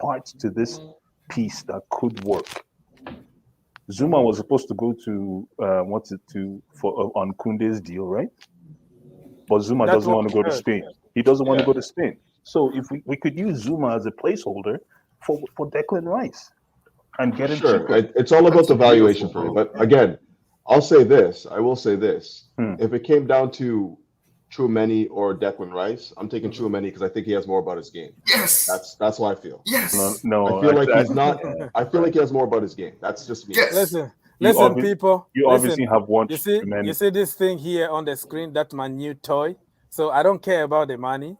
parts to this piece that could work. Zuma was supposed to go to on Kounde's deal, right? But Zuma doesn't want to go to Spain. He doesn't want to go to Spain. So if we could use Zuma as a placeholder for Declan Rice and get him cheaper.
It's all about the valuation for me. But again, I will say this. If it came down to Tchouaméni or Declan Rice, I'm taking Tchouaméni because I think he has more about his game.
Yes.
That's how I feel.
Yes.
No, I feel like he's not. I feel like he has more about his game. That's just me.
Yes.
Listen, people.
You obviously have one.
You see this thing here on the screen? That's my new toy. So I don't care about the money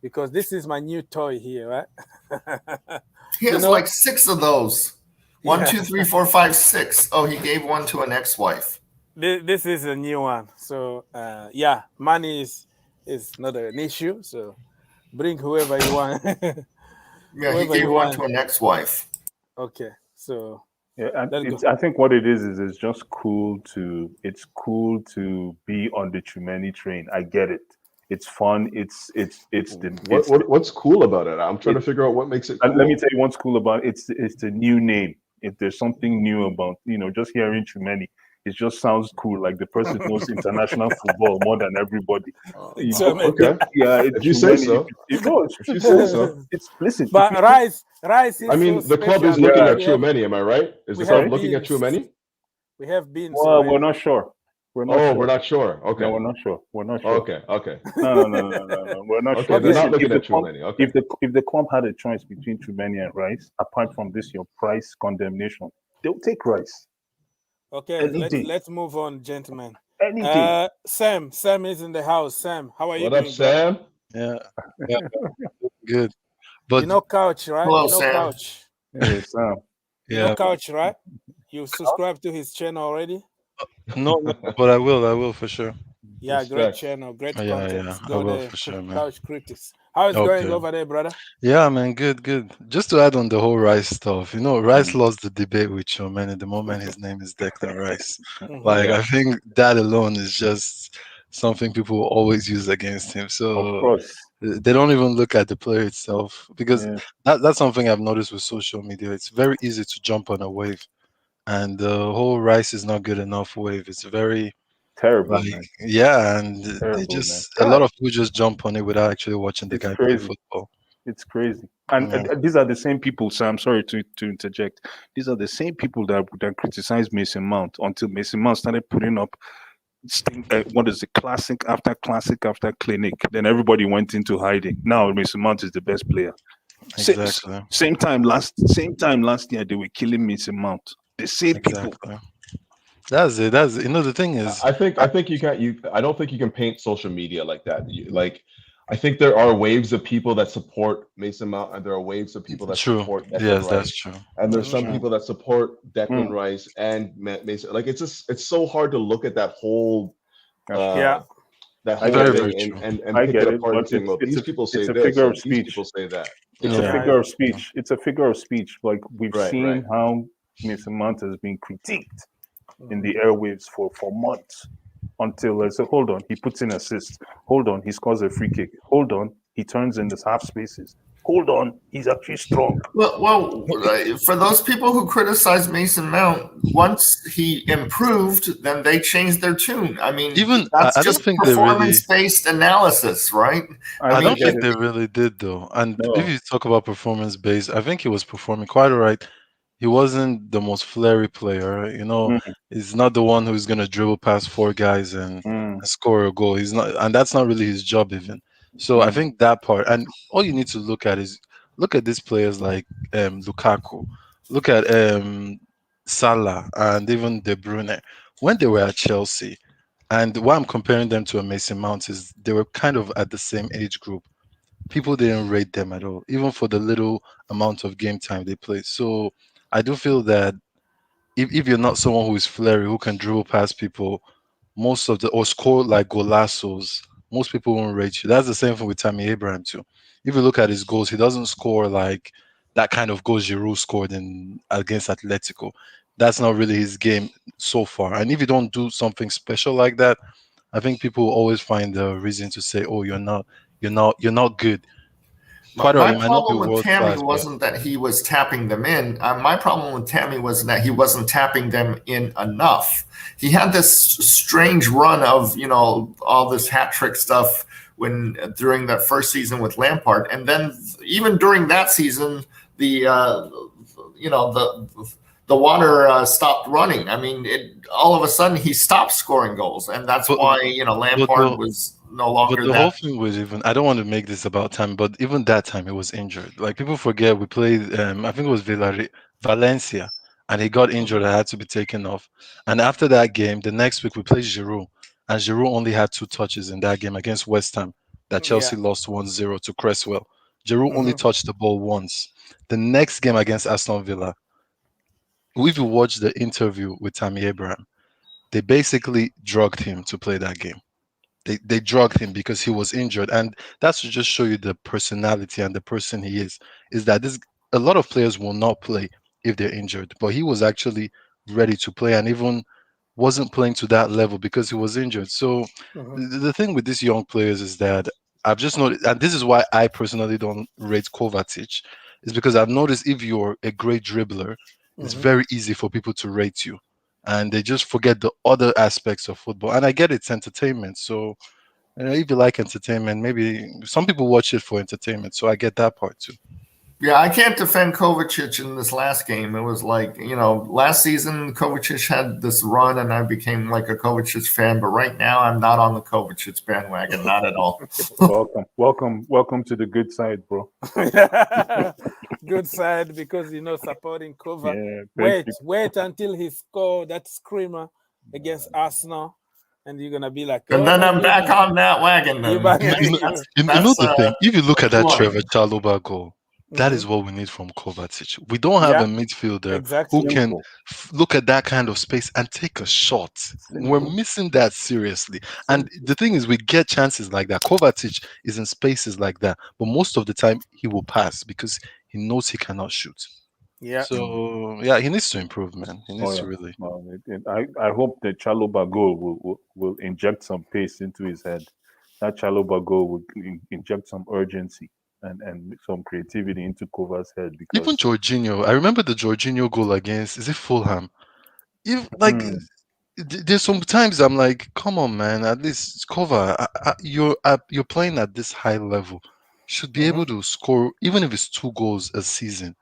because this is my new toy here, right?
He has like 6 of those. 1, 2, 3, 4, 5, 6. Oh, he gave one to an ex-wife.
This is a new one. So money is not an issue. So bring whoever you want.
He gave one to an ex-wife.
Okay, so.
Yeah, I think what it is it's just cool to be on the Tchouaméni train. I get it. It's fun. What's
cool about it? I'm trying to figure out what makes it cool.
Let me tell you what's cool about it. It's the new name. If there's something new about, just hearing Tchouaméni, it just sounds cool. Like the person knows international football more than everybody.
Okay.
Yeah,
if you say so.
If you say so. Listen.
But Rice is
the club is looking at Tchouaméni, am I right? Is the club looking at Tchouaméni?
We have been.
Well, we're not sure.
We're not sure. Okay.
No, we're not sure.
Okay.
No. We're not sure.
They're not looking at Tchouaméni. Okay.
If the club had a choice between Tchouaméni and Rice, apart from this your price condemnation, they'll take Rice.
Okay, let's move on, gentlemen.
Anything.
Sam is in the house. Sam, how are you
doing? What up, Sam?
Yeah. Good. But
Couch, right?
Hello, Sam.
Couch.
Hey, Sam.
Yeah. Couch, right? You subscribe to his channel already?
No, but I will for sure.
Yeah, great channel, great content.
Yeah, I will for sure, man.
Couch Critics. How is going over there, brother?
Yeah, man, good. Just to add on the whole Rice stuff, Rice lost the debate with Tchouaméni the moment his name is Declan Rice. I think that alone is just something people will always use against him. So
of course.
They don't even look at the player itself because that's something I've noticed with social media. It's very easy to jump on a wave, and the whole Rice is not good enough wave. It's very
terrible.
And a lot of people just jump on it without actually watching the guy play football.
It's crazy. And these are the same people, Sam, sorry to interject. These are the same people that criticized Mason Mount until Mason Mount started putting up what is it? Classic after classic after clinic. Then everybody went into hiding. Now Mason Mount is the best player.
Exactly.
Same time last year they were killing Mason Mount. The same people.
Exactly. That's it. The thing is,
I think you can't. I don't think you can paint social media like that. I think there are waves of people that support Mason Mount, and there are waves of people that
true.
support Declan
Yes,
Rice.
that's true.
And there's
That's
some
true.
people that support Declan Rice and Mason. Like it's so hard to look at that whole that whole
very
thing
true.
and
I
pick
get
it
it,
apart
but
and saying, well, these people say
it's a
this
figure
and
of
these
speech.
people say that.
It's a figure of speech. It's a figure of speech. Like we've seen how Mason Mount has been critiqued in the airwaves for months until I say, hold on, he puts in assists. Hold on, he scores a free kick. Hold on, he turns in the half spaces. Hold on, he's actually strong.
Well, for those people who criticize Mason Mount, once he improved, then they changed their tune. I mean, that's
I
just
don't think they really.
performance-based analysis, right?
I don't think they really did though. And if you talk about performance based, I think he was performing quite all right. He wasn't the most flary player, He's not the one who's gonna dribble past four guys and score a goal. He's not, and that's not really his job even. So I think that part, and all you need to look at these players like Lukaku, look at Salah, and even De Bruyne when they were at Chelsea. And why I'm comparing them to a Mason Mount is they were kind of at the same age group. People didn't rate them at all, even for the little amount of game time they played. So I do feel that if you're not someone who is flary, who can dribble past people, or score like golazos, most people won't rate you. That's the same thing with Tammy Abraham too. If you look at his goals, he doesn't score like that kind of goals Giroud scored in against Atletico. That's not really his game so far. And if you don't do something special like that, I think people will always find a reason to say, "Oh, you're not good." Quite
My
alright, might not be
problem with
world
Tammy
class, but
wasn't that he was tapping them in. My problem with Tammy was that he wasn't tapping them in enough. He had this strange run of all this hat trick stuff during that first season with Lampard, and then even during that season, the water stopped running. I mean, all of a sudden he stopped scoring goals, and that's why Lampard was no longer
But the
that.
whole thing was even. I don't want to make this about time, but even that time he was injured. Like people forget, we played. I think it was Valencia, and he got injured and had to be taken off. And after that game, the next week we played Giroud, and Giroud only had 2 touches in that game against West Ham that Chelsea lost 1-0 to Cresswell. Giroud only touched the ball once. The next game against Aston Villa, if you watch the interview with Tammy Abraham, they basically drugged him to play that game. They drugged him because he was injured, and that should just show you the personality and the person he is that a lot of players will not play if they're injured, but he was actually ready to play and even wasn't playing to that level because he was injured. So the thing with these young players is that I've just noticed, and this is why I personally don't rate Kovacic, is because I've noticed if you're a great dribbler, it's very easy for people to rate you, and they just forget the other aspects of football. And I get it's entertainment, so if you like entertainment, maybe some people watch it for entertainment. So I get that part too.
Yeah, I can't defend Kovacic in this last game. It was like, last season Kovacic had this run and I became like a Kovacic fan, but right now I'm not on the Kovacic bandwagon, not at all.
Welcome to the good side, bro.
Good side because supporting Kova.
Yeah,
wait until he scored that screamer against Arsenal. And you're gonna be like,
and then I'm back on that wagon. Then.
The thing. If you look at that Trevoh Chalobah goal, that is what we need from Kovacic. We don't have a midfielder who can look at that kind of space and take a shot. We're missing that seriously. And the thing is, we get chances like that. Kovacic is in spaces like that, but most of the time he will pass because he knows he cannot shoot.
Yeah.
So he needs to improve, man. He needs to really.
I hope the Chalobah goal will inject some pace into his head. That Chalobah goal will inject some urgency and some creativity into Kova's head. Because
even Jorginho, I remember the Jorginho goal against Fulham. There's sometimes I'm like, come on, man. At least Kova, you're playing at this high level. Should be able to score even if it's 2 goals a season.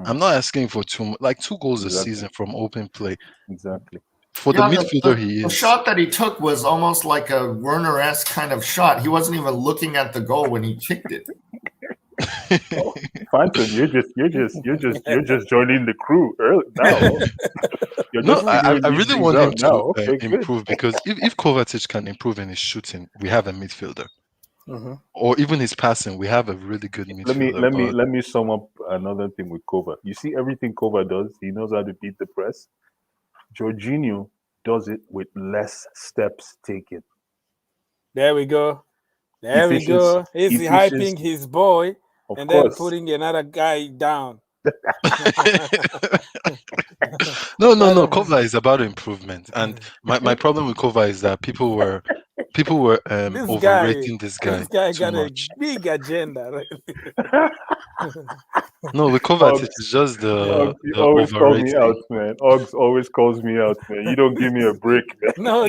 I'm not asking for too much, like 2 goals a season from open play.
Exactly.
For the midfielder, he
the
is.
shot that he took was almost like a Werner-esque kind of shot. He wasn't even looking at the goal when he kicked it.
Phantom, you're just joining the crew early now. You're
No,
just
I
figuring these
really
things
want him
out
to
now. Okay, good.
improve, because if Kovacic can improve in his shooting, we have a midfielder.
Mhm.
Or even his passing, we have a really good midfielder.
Let me sum up another thing with Kova. You see, everything Kova does, he knows how to beat the press. Jorginho does it with less steps taken.
There we go. There we go. He's hyping his boy and then putting another guy down.
No. Kova is about improvement, and my problem with Kova is that people were overrating this guy too
got
much.
a big agenda. Right?
No, with Kovacic, it's just the
always call me
overrating.
out, man. Oggs always calls me out, man. You don't give me a break, man.
No,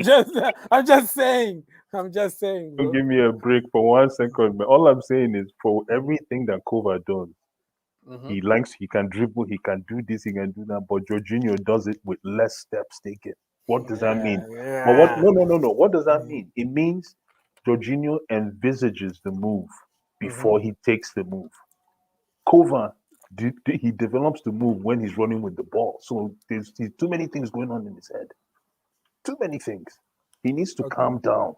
I'm just saying. Bro.
Don't give me a break for 1 second, man. All I'm saying is, for everything that Kova does, he can dribble, he can do this, he can do that, but Jorginho does it with less steps taken. What does that mean?
Yeah.
But what? No. What does that mean? It means Jorginho envisages the move before he takes the move. Kova, he develops the move when he's running with the ball. So there's too many things going on in his head. Too many things. He needs to calm down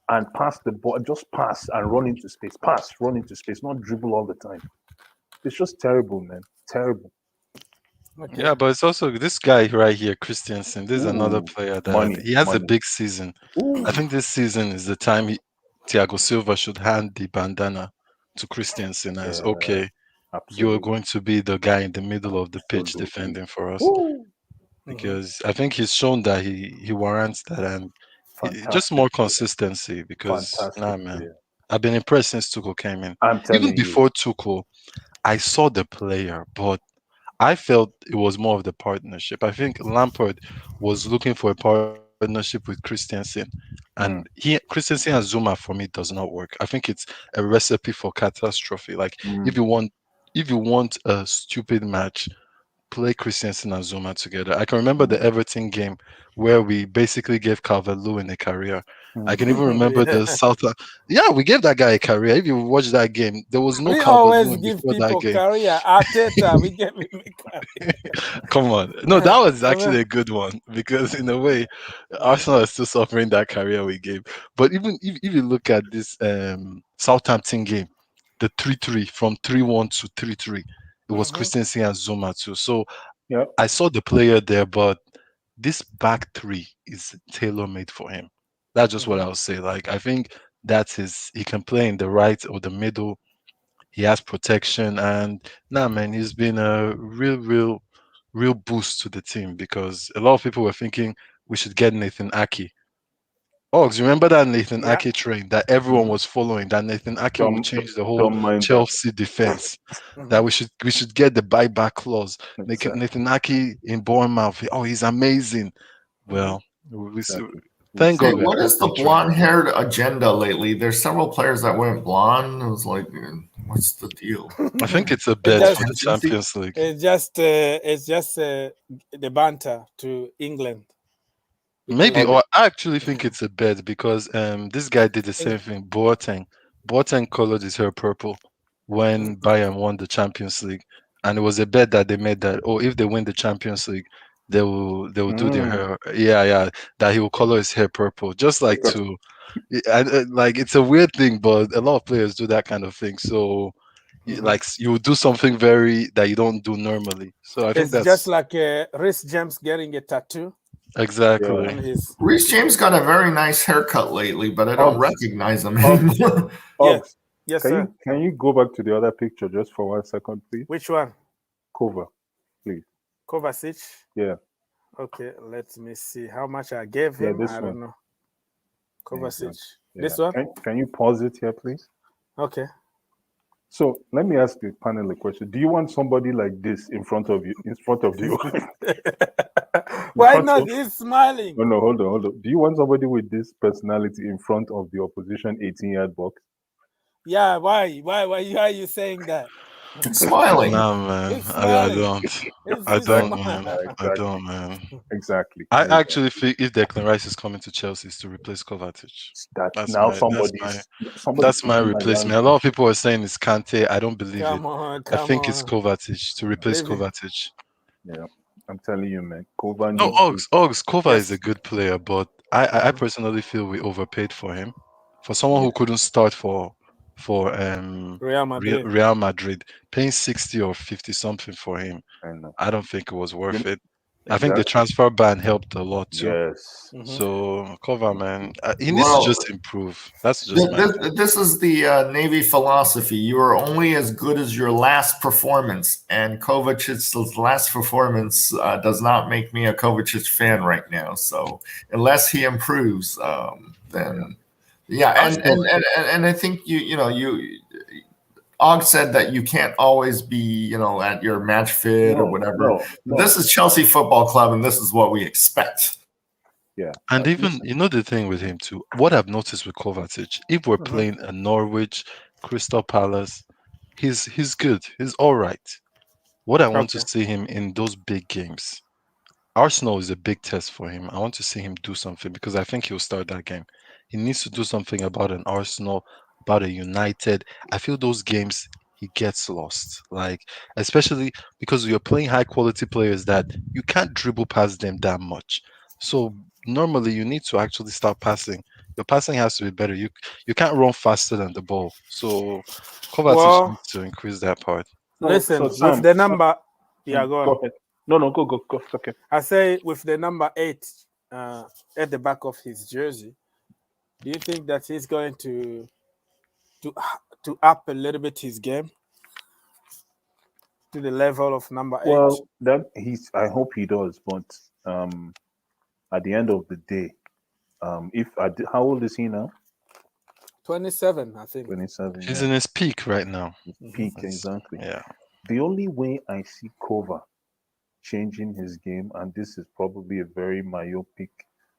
and pass the ball. Just pass and run into space. Pass, run into space. Not dribble all the time. It's just terrible, man. Terrible.
Okay. Yeah, but it's also this guy right here, Christensen. This is another player that he has a big season. I think this season is the time Thiago Silva should hand the bandana to Christensen as okay. Absolutely. You're going to be the guy in the middle of the pitch defending for us. Because I think he's shown that he warrants that, and just more consistency. Because I've been impressed since Tuchel came in. Even before Tuchel, I saw the player, but I felt it was more of the partnership. I think Lampard was looking for a partnership with Christensen, and Christensen and Zuma for me does not work. I think it's a recipe for catastrophe. Like if you want a stupid match, play Christensen and Zuma together. I can remember the Everton game where we basically gave Calvert-Lewin a career. I can even remember the South. Yeah, we gave that guy a career. If you watch that game, there was no Calvert-Lewin before that game.
Career. Arteta, we gave him a career.
Come on, no, that was actually a good one, because in a way, Arsenal is still suffering that career we gave. But even if you look at this Southampton game, the 3-3 from 3-1 to 3-3. It was Christensen and Zuma too. So I saw the player there, but this back three is tailor-made for him. That's just what I'll say. Like, I think that's he can play in the right or the middle. He has protection, and man, he's been a real boost to the team, because a lot of people were thinking we should get Nathan Ake. Oh, you remember that Nathan Ake train that everyone was following? That Nathan Ake would change the whole Chelsea defense. That we should get the buyback clause. Nathan Ake in Bournemouth. Oh, he's amazing. Well, thank God.
What is the blonde-haired agenda lately? There's several players that went blonde. It was like, what's the deal?
I think it's a bet for the Champions League.
It's just the banter to England.
Maybe, or I actually think it's a bet, because this guy did the same thing. Boateng colored his hair purple when Bayern won the Champions League, and it was a bet that they made that if they win the Champions League, they will do their hair. That he will color his hair purple, just like like it's a weird thing, but a lot of players do that kind of thing. So like you do something that you don't do normally. So I think that's
just like Reece James getting a tattoo.
Exactly.
Reece James got a very nice haircut lately, but I don't recognize him anymore.
Yes, sir.
Can you go back to the other picture just for 1 second, please?
Which one?
Kova, please.
Kovacic?
Yeah.
Okay, let me see how much I gave him.
This
I
one.
don't know. Kovacic.
Yeah.
This one?
Can you pause it here, please?
Okay.
So let me ask the panel a question. Do you want somebody like this in front of you?
Why not? He's smiling.
No, hold on. Do you want somebody with this personality in front of the opposition 18-yard box?
Yeah, why are you saying that?
Smiling.
Nah, man.
He's
I
smiling.
don't. I
He's
don't,
Exactly.
man.
smiling.
I
Exactly.
don't, man.
Exactly.
I
Exactly.
actually think if Declan Rice is coming to Chelsea, it's to replace Kovacic.
That
That's
now
my that's my
somebody's
that's my
speaking my
replacement. A
language.
lot of people are saying it's Kante. I don't believe it.
Come on,
I
come
think it's
on.
Kovacic to replace
Leave it.
Kovacic.
Yeah, I'm telling you, man. Kova
No,
needs to.
Kova is a
Yes.
good player, but I personally feel we overpaid for him. For someone who couldn't start for
Real Madrid.
Real Madrid, paying 60 or 50 something for him,
I know.
I don't think it was worth it. I think the
Exactly.
transfer ban helped a lot too.
Yes.
So Kova, man, he needs to
Well,
just improve. That's just my opinion.
this is the Navy philosophy. You are only as good as your last performance, and Kovacic's last performance does not make me a Kovacic fan right now. So unless he improves, then yeah. And I think you Og said that you can't always be at your match fit or
No,
whatever.
no, no.
This is Chelsea Football Club, and this is what we expect.
Yeah.
And even
Listen.
the thing with him too. What I've noticed with Kovacic, if we're playing a Norwich, Crystal Palace, he's good. He's all right. What I want to
Okay.
see him in those big games. Arsenal is a big test for him. I want to see him do something because I think he'll start that game. He needs to do something about an Arsenal, about a United. I feel those games he gets lost. Like, especially because you're playing high quality players that you can't dribble past them that much. So normally you need to actually start passing. Your passing has to be better. You can't run faster than the ball. So Kovacic
Well,
needs to increase that part.
listen, with
Sam,
the number, yeah, go
go
on.
ahead. No, go. It's okay.
I say with the number 8 at the back of his jersey, do you think that he's going to to up a little bit his game to the level of number 8?
Well, that I hope he does, but at the end of the day, if how old is he now?
27, I think.
27.
He's
Yeah.
in his peak right now.
Peak, exactly.
Yeah.
The only way I see Kova changing his game, and this is probably a very myopic,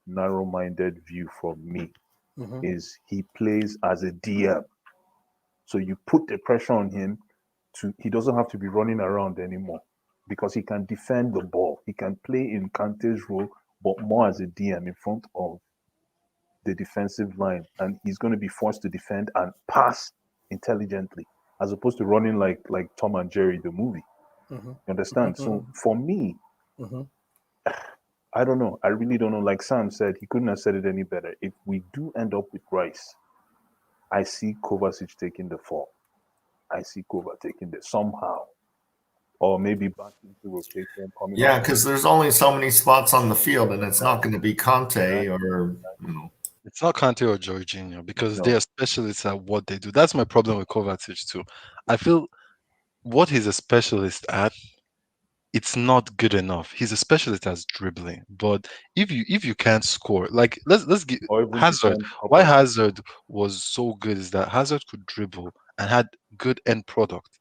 narrow-minded view from me, is he plays as a DM. So you put the pressure on him he doesn't have to be running around anymore because he can defend the ball. He can play in Kante's role, but more as a DM in front of the defensive line, and he's going to be forced to defend and pass intelligently as opposed to running like Tom and Jerry the movie. You understand? So for me, I don't know. I really don't know. Like Sam said, he couldn't have said it any better. If we do end up with Rice, I see Kovacic taking the fall. I see Kova taking the somehow, or maybe back into rotation.
Yeah, because there's only so many spots on the field, and it's not going to be Conte or
It's not Kante or Jorginho because they are specialists at what they do. That's my problem with Kovacic too. I feel what he's a specialist at, it's not good enough. He's a specialist at dribbling, but if you can't score, like let's get Hazard. Why Hazard was so good is that Hazard could dribble and had good end product.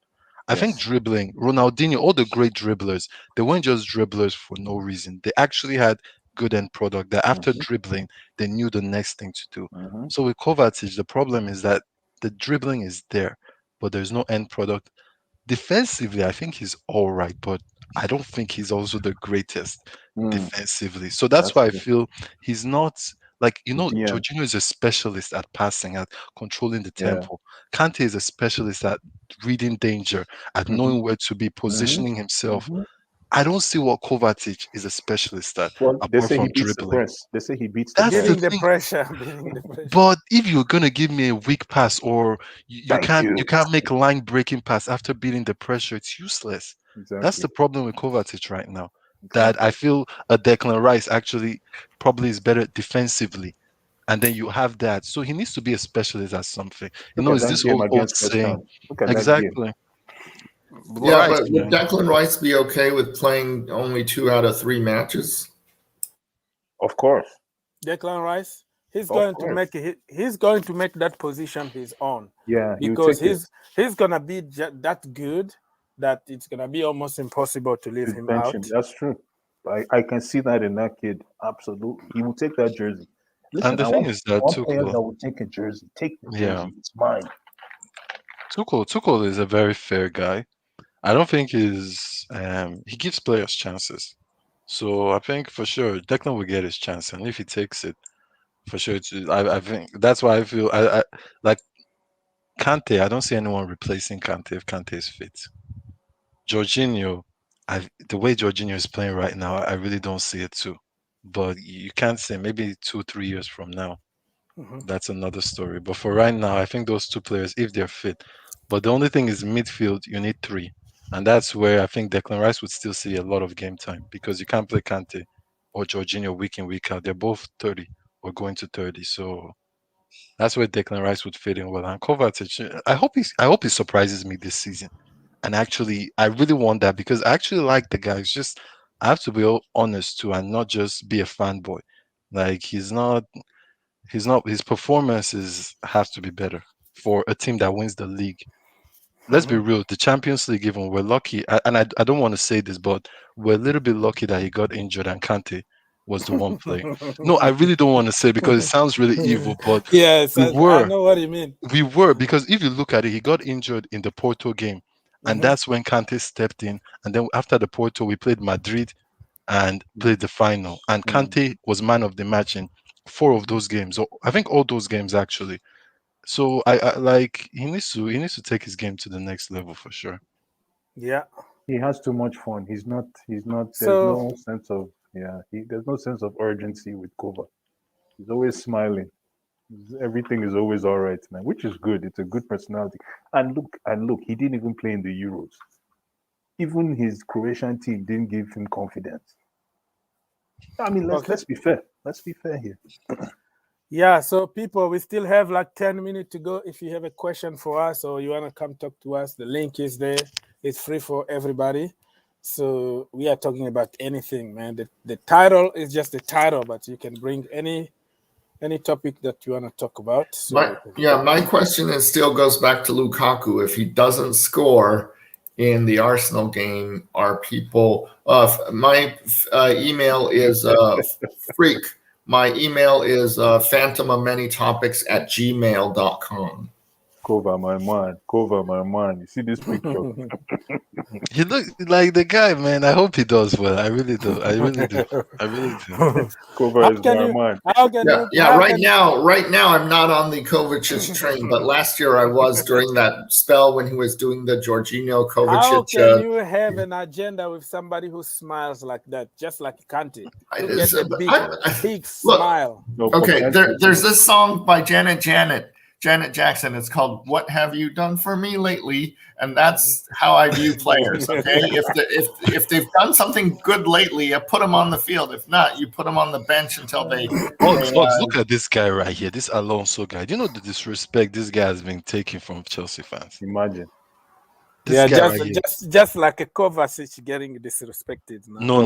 I think dribbling, Ronaldinho, all the great dribblers, they weren't just dribblers for no reason. They actually had good end product that after dribbling, they knew the next thing to do. So with Kovacic, the problem is that the dribbling is there, but there's no end product. Defensively, I think he's all right, but I don't think he's also the greatest defensively. So that's why I feel he's not like Jorginho is a specialist at passing, at controlling the tempo. Kante is a specialist at reading danger, at knowing where to be, positioning himself. I don't see what Kovacic is a specialist at,
Well, they
apart
say he
from
beats the
dribbling.
press. They say he beats the
That's
press.
the
Beating the
thing.
pressure. Beating the pressure.
But if you're gonna give me a weak pass or you
Thank
can't
you.
you can't make a line breaking pass after beating the pressure, it's useless. That's the problem with Kovacic right now. That I feel a Declan Rice actually probably is better defensively. And then you have that. So he needs to be a specialist at something.
Look at
Is
that
this
game
old
against West
saying?
Ham. Look at that game.
Exactly.
Yeah,
Rice,
but would
man.
Declan Rice be okay with playing only 2 out of 3 matches?
Of course.
Declan Rice, he's going to make that position his own.
Yeah,
because he's gonna be that good that it's gonna be almost impossible to leave him out.
That's true. I can see that in that kid. Absolutely, he will take that jersey. Listen,
And the thing is that
players that will take a jersey. Take the jersey. It's mine.
Tuchel is a very fair guy. I don't think he gives players chances. So I think for sure Declan will get his chance, and if he takes it, for sure, I think that's why I feel I like Kante. I don't see anyone replacing Kante if Kante is fit. Jorginho, the way Jorginho is playing right now, I really don't see it too. But you can't say maybe 2, 3 years from now. That's another story. But for right now, I think those two players, if they're fit. But the only thing is midfield, you need three. And that's where I think Declan Rice would still see a lot of game time because you can't play Kante or Jorginho week in, week out. They're both 30 or going to 30. So that's where Declan Rice would fit in well. And Kovacic, I hope he surprises me this season. And actually, I really want that because I actually like the guy. It's just I have to be honest too and not just be a fanboy. Like he's not his performances have to be better for a team that wins the league. Let's be real, the Champions League, even we're lucky, and I don't want to say this, but we're a little bit lucky that he got injured and Kante was the one playing. No, I really don't want to say because it sounds really evil, but
Yes,
we
I
were
know what you mean.
because if you look at it, he got injured in the Porto game, and that's when Kante stepped in, and then after the Porto, we played Madrid and played the final, and Kante was man of the match in 4 of those games, or I think all those games actually. So I like he needs to take his game to the next level for sure.
Yeah.
He has too much fun. He's not. There's
So
no sense of there's no sense of urgency with Kova. He's always smiling. Everything is always all right, man, which is good. It's a good personality. And look, he didn't even play in the Euros. Even his Croatian team didn't give him confidence. I mean, let's be fair. Let's be fair here.
yeah, so people, we still have like 10 minutes to go. If you have a question for us or you want to come talk to us, the link is there. It's free for everybody. So we are talking about anything, man. The title is just the title, but you can bring any topic that you want to talk about. So
My question is still goes back to Lukaku. If he doesn't score in the Arsenal game, are people? My email is freak. My email is phantomofmanytopics@gmail.com.
Cover my man. You see this picture?
He looks like the guy, man. I hope he does well. I really do. I really do. I really do.
Cover is my man.
Right now, I'm not on the Kovacic train, but last year I was during that spell when he was doing the Jorginho Kovacic.
How can you have an agenda with somebody who smiles like that, just like Kante? Look at the big smile.
Okay, there's this song by Janet Jackson. It's called "What Have You Done for Me Lately," and that's how I view players. Okay, if they've done something good lately, you put them on the field. If not, you put them on the bench until they.
Look at this guy right here, this Alonso guy. Do you know the disrespect this guy has been taking from Chelsea fans?
Imagine.
This guy right here.
just like a Kovacic getting disrespected.
No.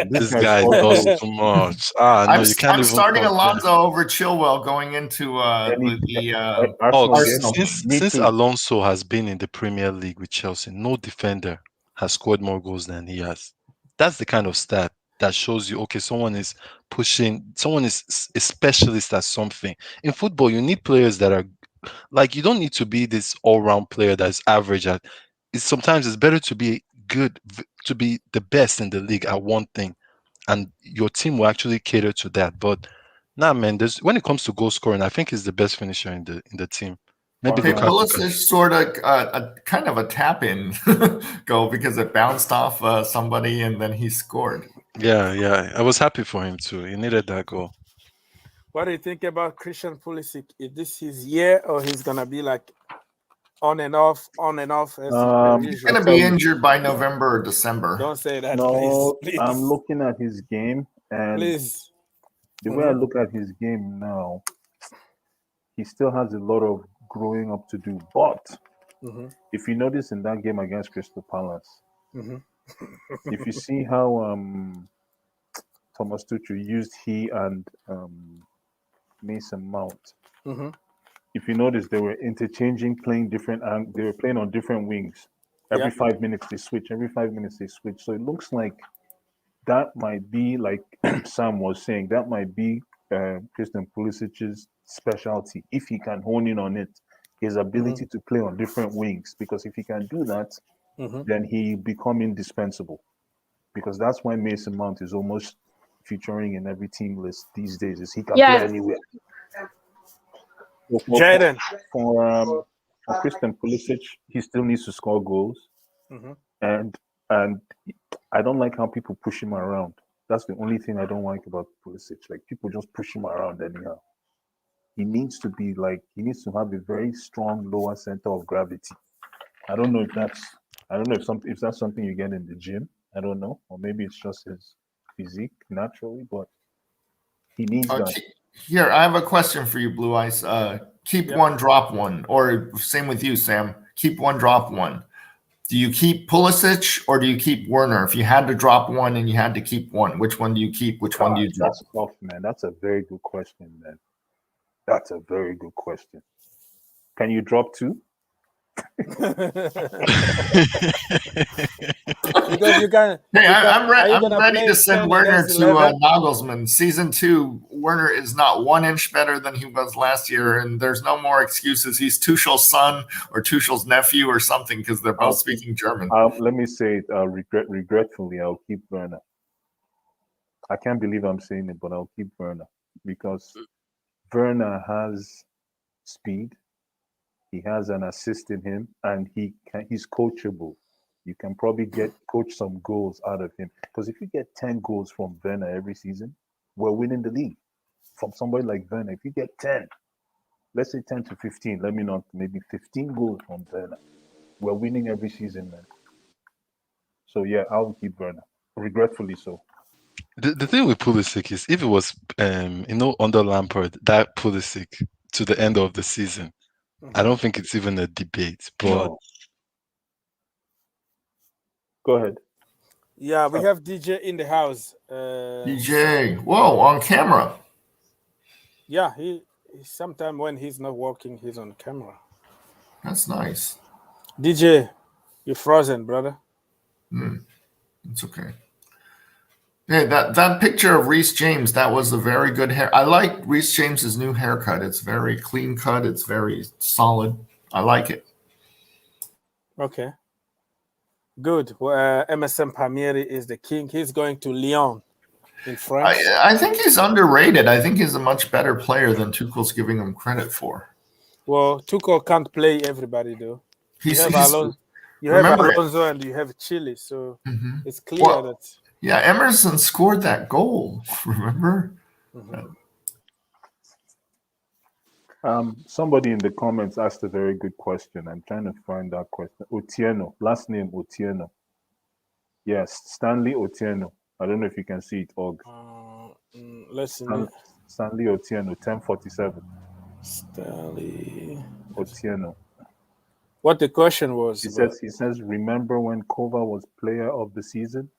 This guy does too much. No, you can't
I'm
even
starting
compare.
Alonso over Chilwell going into Arsenal.
Since Alonso has been in the Premier League with Chelsea, no defender has scored more goals than he has. That's the kind of stat that shows you, okay, someone is pushing, someone is a specialist at something. In football, you need players that are like, you don't need to be this all-round player that's average at. Sometimes it's better to be good, to be the best in the league at one thing, and your team will actually cater to that. But nah, man, when it comes to goal scoring, I think he's the best finisher in the team. Maybe
Pulisic sort of a kind of a tap-in goal because it bounced off somebody and then he scored.
Yeah. I was happy for him too. He needed that goal.
What do you think about Christian Pulisic? Is this his year, or he's gonna be like on and off?
He's gonna be injured by November or December.
Don't say that,
no,
please.
I'm looking at his game, and the way I look at his game now, he still has a lot of growing up to do. But if you notice in that game against Crystal Palace, if you see how Thomas Tuchel used he and Mason Mount. If you notice, they were interchanging, playing different. They were playing on different wings. Every 5 minutes they switch. So it looks like that might be, like Sam was saying, that might be Christian Pulisic's specialty if he can hone in on it. his ability to play on different wings. Because if he can do that, then he become indispensable. Because that's why Mason Mount is almost featuring in every team list these days. Is he can play anywhere. So
Jaden.
For Christian Pulisic, he still needs to score goals, and I don't like how people push him around. That's the only thing I don't like about Pulisic. Like people just push him around anyhow. He needs to have a very strong lower center of gravity. I don't know if that's something you get in the gym. I don't know, or maybe it's just his physique naturally, but he needs that.
Here, I have a question for you, Blue Eyes. Keep one, drop one, or same with you, Sam. Keep one, drop one. Do you keep Pulisic or do you keep Werner? If you had to drop one and you had to keep one, which one do you keep? Which one do you drop?
That's tough, man. That's a very good question, man. That's a very good question. Can you drop two?
Because you can.
Hey, I'm ready to
10
send Werner
against
to
11?
Nagelsmann. Season 2, Werner is not 1 inch better than he was last year, and there's no more excuses. He's Tuchel's son or Tuchel's nephew or something because they're both speaking German.
Let me say it regretfully, I'll keep Werner. I can't believe I'm saying it, but I'll keep Werner because Werner has speed. He has an assist in him, and he's coachable. You can probably coach some goals out of him. Because if you get 10 goals from Werner every season, we're winning the league. From somebody like Werner, if you get 10, let's say 10 to 15, let me not, maybe 15 goals from Werner, we're winning every season, man. So yeah, I'll keep Werner. Regretfully so.
The thing with Pulisic is if it was under Lampard, that Pulisic to the end of the season, I don't think it's even a debate. But
no. Go ahead.
Yeah, we have DJ in the house.
DJ, whoa, on camera.
Yeah, he sometimes when he's not working, he's on camera.
That's nice.
DJ, you're frozen, brother.
It's okay. Hey, that picture of Reece James, that was a very good hair. I like Reece James's new haircut. It's very clean cut. It's very solid. I like it.
Okay. Good. MSM Palmieri is the king. He's going to Lyon in France.
I think he's underrated. I think he's a much better player than Tuchel's giving him credit for.
Well, Tuchel can't play everybody, though. You have Alonso and you have Chile, so it's clear that...
Yeah, Emerson scored that goal, remember?
Somebody in the comments asked a very good question. I'm trying to find that question. Otieno, last name Otieno. Yes, Stanley Otieno. I don't know if you can see it, Og.
Let's see.
Stanley Otieno, 1047.
Stanley
Otieno.
What the question was?
He says, remember when Kova was player of the season?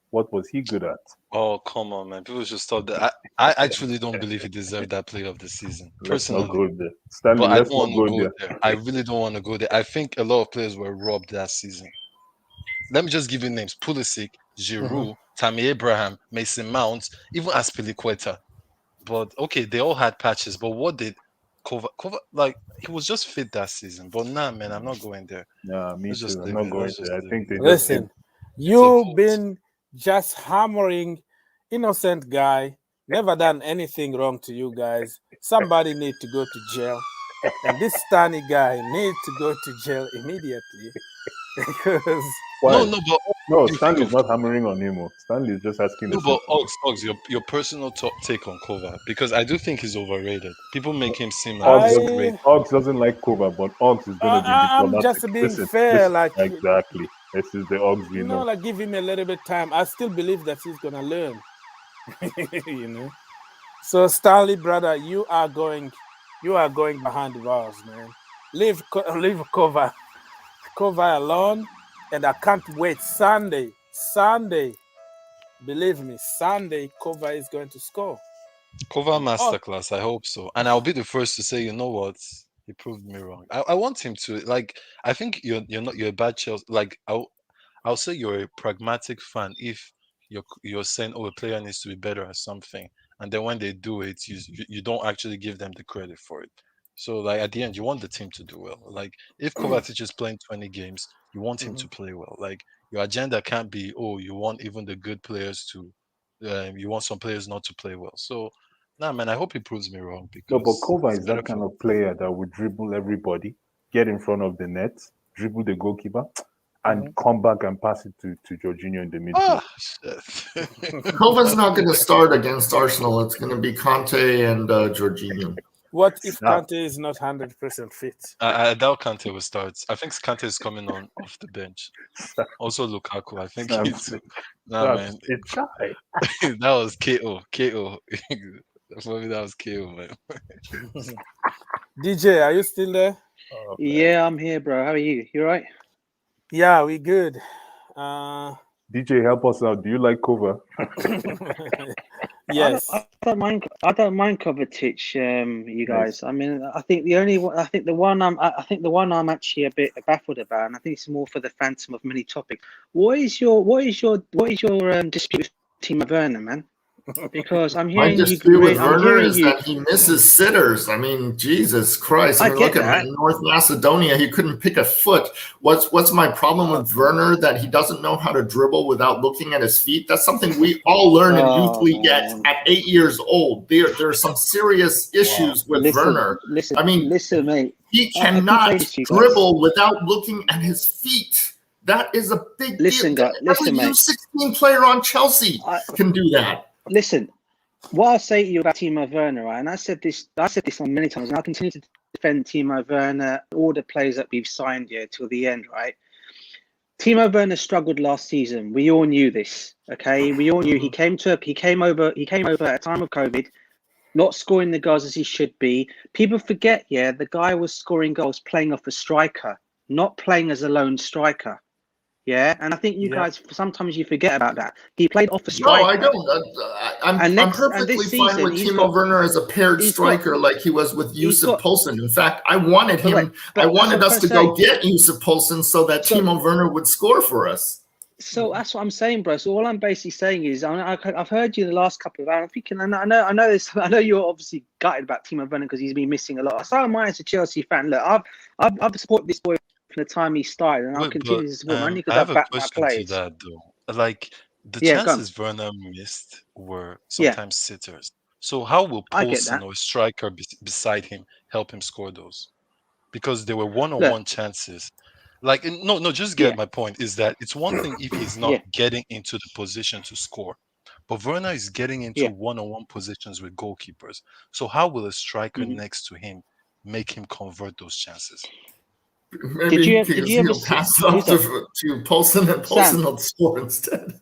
What was he good at?
Oh, come on, man. People should stop that. I actually don't believe he deserved that player of the season. Personally.
Let's not go there. Stanley,
but I don't want to go there. I really don't want to go there. I think a lot of players were robbed that season. Let me just give you names. Pulisic, Giroud, Tammy Abraham, Mason Mount, even Aspilicueta. But, okay, they all had patches. But what did Kova, he was just fit that season. But nah, man, I'm not going there.
Yeah, me too. I'm not going there. I think they
Listen, you've been just hammering innocent guy, never done anything wrong to you guys. Somebody need to go to jail, and this Stanley guy needs to go to jail immediately because
Stanley's not hammering on him. Stanley is just asking.
No, but Ox, your personal take on Kova, because I do think he's overrated. People make him seem like great.
Ox doesn't like Kova, but Ox is going to be diplomatic.
I'm just being fair, like
exactly. This is the Ox we know.
Like give him a little bit of time. I still believe that he's gonna learn. You know. So Stanley, brother, you are going behind the bars, man. Leave Kova alone, and I can't wait. Sunday, believe me, Sunday Kova is going to score.
Kova masterclass. I hope so, and I'll be the first to say, you know what? He proved me wrong. I want him to I think you're a bad Chelsea. I'll say you're a pragmatic fan if you're saying, oh, a player needs to be better at something, and then when they do it, you don't actually give them the credit for it. So like at the end, you want the team to do well. Like if Kovacic is playing 20 games, you want him to play well. Like your agenda can't be, oh, you want even the good players to, you want some players not to play well. So, nah, man, I hope he proves me wrong
No, but
because
Kova
it's
is
better
that kind
for.
of player that would dribble everybody, get in front of the net, dribble the goalkeeper, and come back and pass it to Jorginho in the midfield.
Ah, shit.
Kova's not going to start against Arsenal. It's going to be Conte and Jorginho.
What if Kante is not 100% fit?
I doubt Kante will start. I think Kante is coming on off the bench. Also Lukaku, I think he too. Nah, man. That was KO. KO. For me, that was KO, man.
DJ, are you still there?
Oh, yeah, I'm here, bro. How are you? You all right?
Yeah, we good.
DJ, help us out. Do you like Kova?
Yes.
I don't mind Kovacic. You guys. I mean, I think the one I'm actually a bit baffled about, and I think it's more for the phantom of many topics. What is your dispute with Timo Werner, man? Because I'm hearing
My dispute with Werner is that he misses sitters. I mean, Jesus Christ! I mean, look at North Macedonia. He couldn't pick a foot. What's my problem with Werner? That he doesn't know how to dribble without looking at his feet. That's something we all learn in youth league at 8 years old. There are some serious issues with Werner.
Listen, mate.
He cannot dribble without looking at his feet. That is a big deal.
Listen, mate.
U16 player on Chelsea can do that.
Listen, what I'll say to you about Timo Werner, right, and I said this on many times, and I'll continue to defend Timo Werner, all the players that we've signed here till the end, right? Timo Werner struggled last season. We all knew this, okay? We all knew he came over at a time of COVID, not scoring the goals as he should be. People forget, the guy was scoring goals playing off a striker, not playing as a lone striker. Yeah, and I think you guys sometimes you forget about that. He played off a striker.
No, I don't. I'm perfectly fine with Timo Werner as a paired striker, like he was with Yusuf Poulsen. In fact, I wanted him. I wanted us to go get Yusuf Poulsen so that Timo Werner would score for us.
So that's what I'm saying, bro. So all I'm basically saying is, I've heard you the last couple of hours. I'm thinking, I know this. I know you're obviously gutted about Timo Werner because he's been missing a lot. So am I as a Chelsea fan. Look, I've supported this boy from the time he started, and I'll continue to support him only because I back my players.
To that, though. Like the chances Werner missed were sometimes sitters. So how will Poulsen or a striker beside him help him score those? Because they were one-on-one chances. Like just get my point is that it's one thing if he's not getting into the position to score, but Werner is getting into one-on-one positions with goalkeepers. So how will a striker next to him make him convert those chances?
Maybe did you ever pass it off to Poulsen and Poulsen will score instead.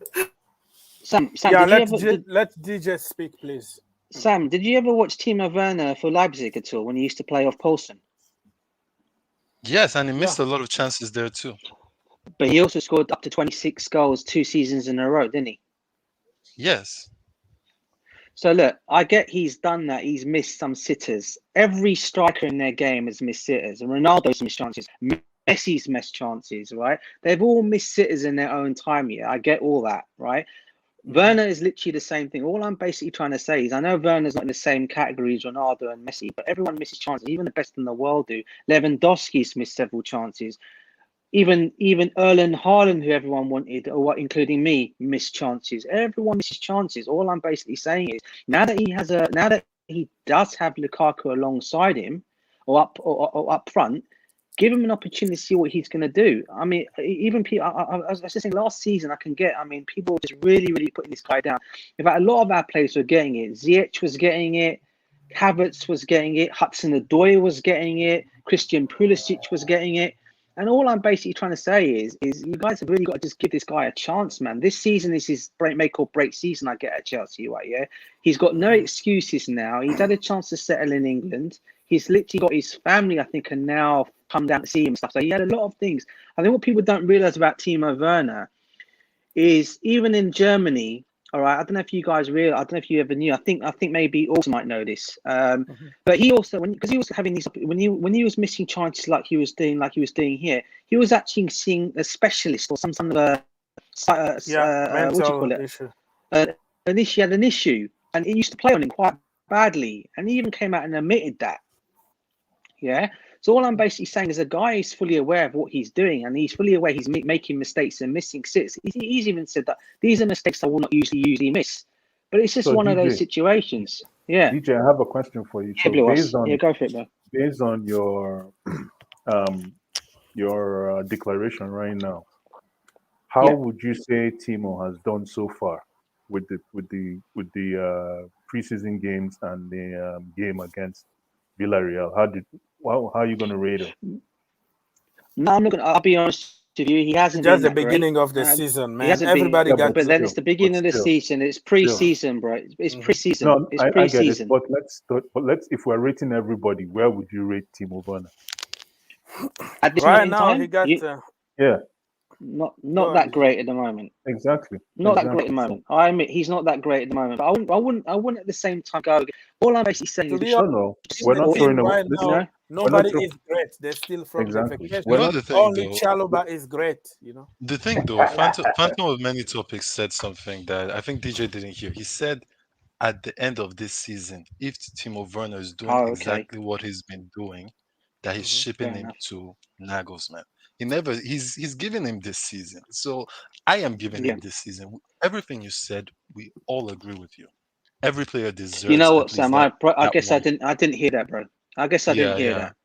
Sam,
let DJ speak, please.
Sam, did you ever watch Timo Werner for Leipzig at all when he used to play off Poulsen?
Yes, and he missed a lot of chances there too.
But he also scored up to 26 goals 2 seasons in a row, didn't he?
Yes.
So look, I get he's done that. He's missed some sitters. Every striker in their game has missed sitters. And Ronaldo's missed chances. Messi's missed chances, right? They've all missed sitters in their own time. Yeah, I get all that, right? Werner is literally the same thing. All I'm basically trying to say is I know Werner's not in the same category as Ronaldo and Messi, but everyone misses chances. Even the best in the world do. Lewandowski's missed several chances. Even Erling Haaland, who everyone wanted, or including me, missed chances. Everyone misses chances. All I'm basically saying is now that he does have Lukaku alongside him, or up front, give him an opportunity to see what he's going to do. I mean, even people. I was just saying last season. People were just really, really putting this guy down. In fact, a lot of our players were getting it. Ziyech was getting it. Havertz was getting it. Hudson-Odoi was getting it. Christian Pulisic was getting it. And all I'm basically trying to say is you guys have really got to just give this guy a chance, man. This season is his make or break season. I get at Chelsea, right? Yeah, he's got no excuses now. He's had a chance to settle in England. He's literally got his family, I think, can now come down to see him and stuff. So he had a lot of things. I think what people don't realize about Timo Werner is even in Germany. All right, I don't know if you guys realize. I don't know if you ever knew. I think maybe also might know this. But he also, because he was having these, when he was missing chances like he was doing here, he was actually seeing a specialist or some of a what do you call it?
Issue.
He had an issue, and he used to play on him quite badly, and he even came out and admitted that. Yeah. So all I'm basically saying is a guy is fully aware of what he's doing, and he's fully aware he's making mistakes and missing sits. He's even said that these are mistakes I will not usually miss. But it's just
So
one of those
DJ,
situations. Yeah.
DJ, I have a question for you.
Yeah,
So
Blue
based
Us.
on
Yeah, go for it, bro.
based on your declaration right now, how
Yeah.
would you say Timo has done so far with the preseason games and the game against Villarreal? How are you going to rate him?
No, I'm not gonna. I'll be honest with you. He hasn't
Just
been
the
that great.
beginning of the season,
He
man.
hasn't been.
Everybody
Yeah,
got
But then it's
still,
the beginning of the
still.
season. It's pre-season, bro. It's pre-season.
No,
It's
I get it.
pre-season.
But let's if we're rating everybody, where would you rate Timo Werner?
At this
right
moment in
now. He
time,
got
Yeah,
not that great at the moment.
exactly.
Not that great at
Exactly.
the moment. I admit he's not that great at the moment. But I wouldn't at the same time go. All I'm basically saying
to
is,
be
No,
honest.
no,
In
we're
the
not
team
throwing away.
right
you
now,
know,
We're not
nobody
throw,
is great. They're still from the
exactly.
vacation.
You
We're
know
not.
the thing,
Only
though.
Chalobah is great, you know.
The thing, though, Phantom of Many Topics said something that I think DJ didn't hear. He said at the end of this season, if Timo Werner is doing
oh, okay,
exactly what he's been doing, that he's shipping
fair
him
enough.
to Nagelsmann. He's giving him this season. So I am giving
Yeah.
him this season. Everything you said, we all agree with you. Every player
You
deserves
know
at
what,
least
Sam?
that
I guess I
one.
didn't hear that, bro. I guess I didn't
Yeah,
hear
yeah.
that.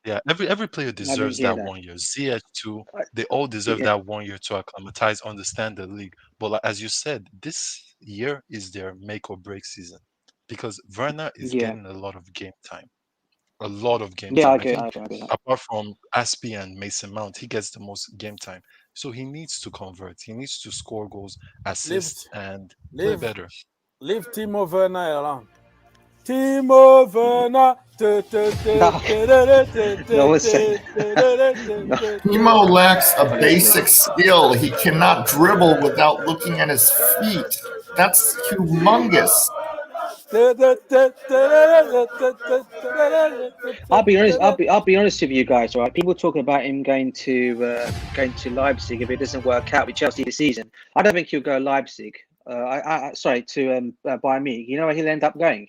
Yeah, every player
I didn't
deserves
hear
that
that.
1 year. ZH2,
I-
they all deserve
Yeah.
that 1 year to acclimatize, understand the league. But like, as you said, this year is their make or break season because Werner is
Yeah.
getting a lot of game time. A lot of game
Yeah,
time.
I
I
get
think
that.
apart from Aspie and Mason Mount, he gets the most game time. So he needs to convert. He needs to score goals, assist, and play
Leave
better.
leave Timo Werner alone. Timo Werner.
No one said no.
Timo lacks a
Honestly.
basic skill. He cannot dribble without looking at his feet. That's humongous.
I'll be honest. I'll be honest with you guys. Right, people talk about him going to Leipzig if it doesn't work out with Chelsea this season. I don't think he'll go Leipzig. Sorry, to Bayern Munich. You know where he'll end up going?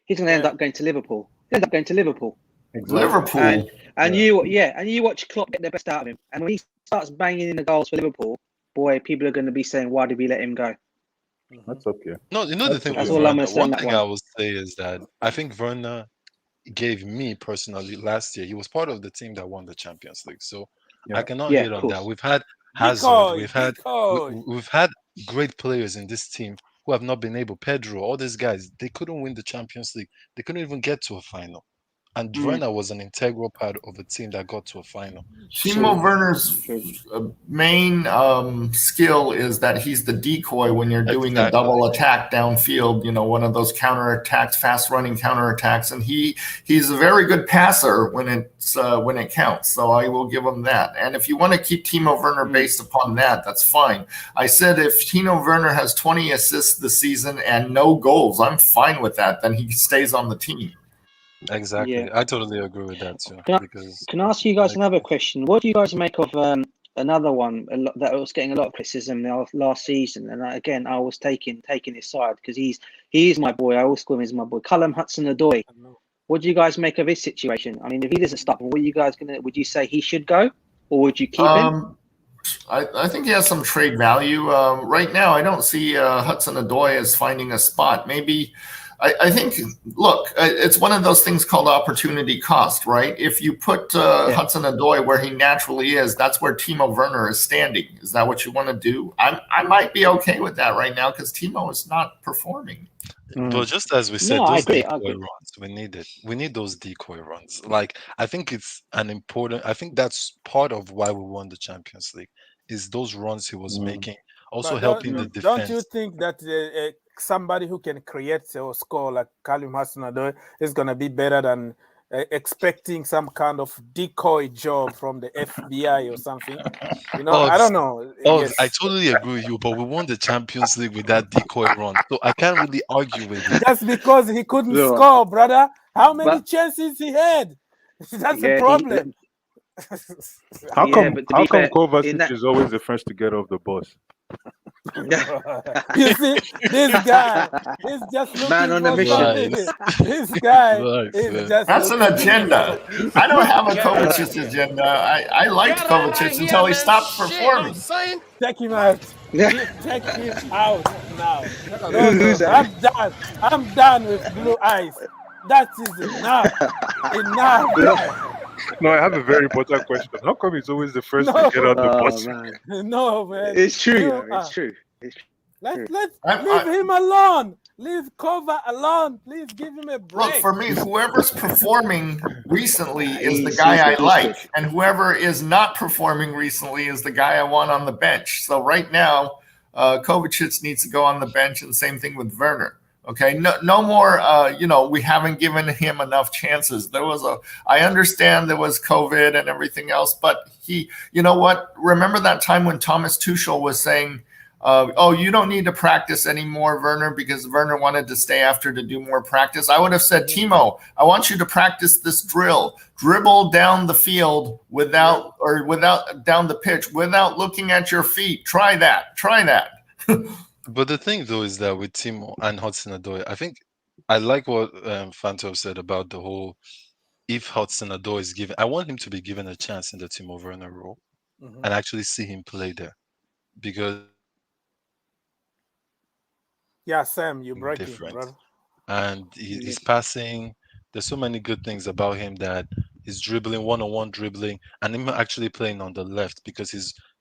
He's going to end up going to Liverpool. He'll end up going to Liverpool.
Exactly.
Liverpool.
And you watch Klopp get the best out of him. And when he starts banging in the goals for Liverpool, boy, people are going to be saying, "Why did we let him go?"
That's okay.
No, you know the thing
That's
with
all I'm
Werner.
going to say on
One
that
thing
one.
I will say is that I think Werner gave me personally last year. He was part of the team that won the Champions League, so
Yeah.
I cannot
Yeah,
hate
of
on that.
course.
We've had Hazard,
Decoy.
we've had great players in this team who have not been able. Pedro, all these guys, they couldn't win the Champions League. They couldn't even get to a final. And Werner was an integral part of a team that got to a final.
Timo
So
Werner's main skill is that he's the decoy when you're doing a double attack downfield, you know, one of those counterattacks, fast running counterattacks. And he's a very good passer when it counts. So I will give him that. And if you want to keep Timo Werner based upon that, that's fine. I said if Timo Werner has 20 assists this season and no goals, I'm fine with that. Then he stays on the team.
exactly,
Yeah.
I totally agree with that too.
Can I ask you guys another question? What do you guys make of another one that was getting a lot of criticism last season? And again, I was taking his side because he is my boy. I always call him as my boy, Callum Hudson-Odoi. What do you guys make of his situation? I mean, if he doesn't stop, would you say he should go, or would you keep him?
I think he has some trade value. Right now, I don't see Hudson-Odoi as finding a spot. Maybe. I think, look, it's one of those things called opportunity cost, right? If you put Hudson-Odoi where he naturally is, that's where Timo Werner is standing. Is that what you want to do? I might be okay with that right now because Timo is not performing.
But just as we said, those decoy runs, we need it. We need those decoy runs. Like, I think it's I think that's part of why we won the Champions League, is those runs he was making, also helping the defense.
Don't you think that somebody who can create or score like Callum Hudson-Odoi is going to be better than expecting some kind of decoy job from the FBI or something? You know, I don't know. Yes.
I totally agree with you, but we won the Champions League with that decoy run, so I can't really argue with it.
That's because he couldn't score, brother. How many chances he had? That's the problem.
How come Kovacic is always the first to get off the bus?
You see, this guy is just
Man
looking
on a
for
mission.
something. This guy is just
That's an
looking.
agenda. I don't have a Kovacic agenda. I liked Kovacic until he stopped performing.
Check him out. Check him out now. No,
Who's that?
I'm done. I'm done with blue eyes. That is enough. Enough.
No, I have a very important question. How come he's always the first to get on the bus?
Man.
No, man.
It's true.
You
Though. It's true. It's true.
Let's leave him alone. Leave Kova alone. Please give him a break.
Look, for me, whoever's performing recently is the
He's
guy I
good,
like, and whoever is not performing recently is the guy I want on the bench. So right now, Kovacic needs to go on the bench, and the same thing with Werner. Okay, no more. We haven't given him enough chances. I understand there was COVID and everything else, but you know what? Remember that time when Thomas Tuchel was saying, you don't need to practice anymore, Werner, because Werner wanted to stay after to do more practice. I would have said, Timo, I want you to practice this drill. Dribble down the field without down the pitch without looking at your feet. Try that.
But the thing, though, is that with Timo and Hudson-Odoi, I think I like what Fanto said about the whole, if Hudson-Odoi is given, I want him to be given a chance in the Timo Werner role and actually see him play there. Because
Sam, you're breaking,
different.
brother.
And he's passing. There's so many good things about him, that he's dribbling, one-on-one dribbling, and him actually playing on the left, because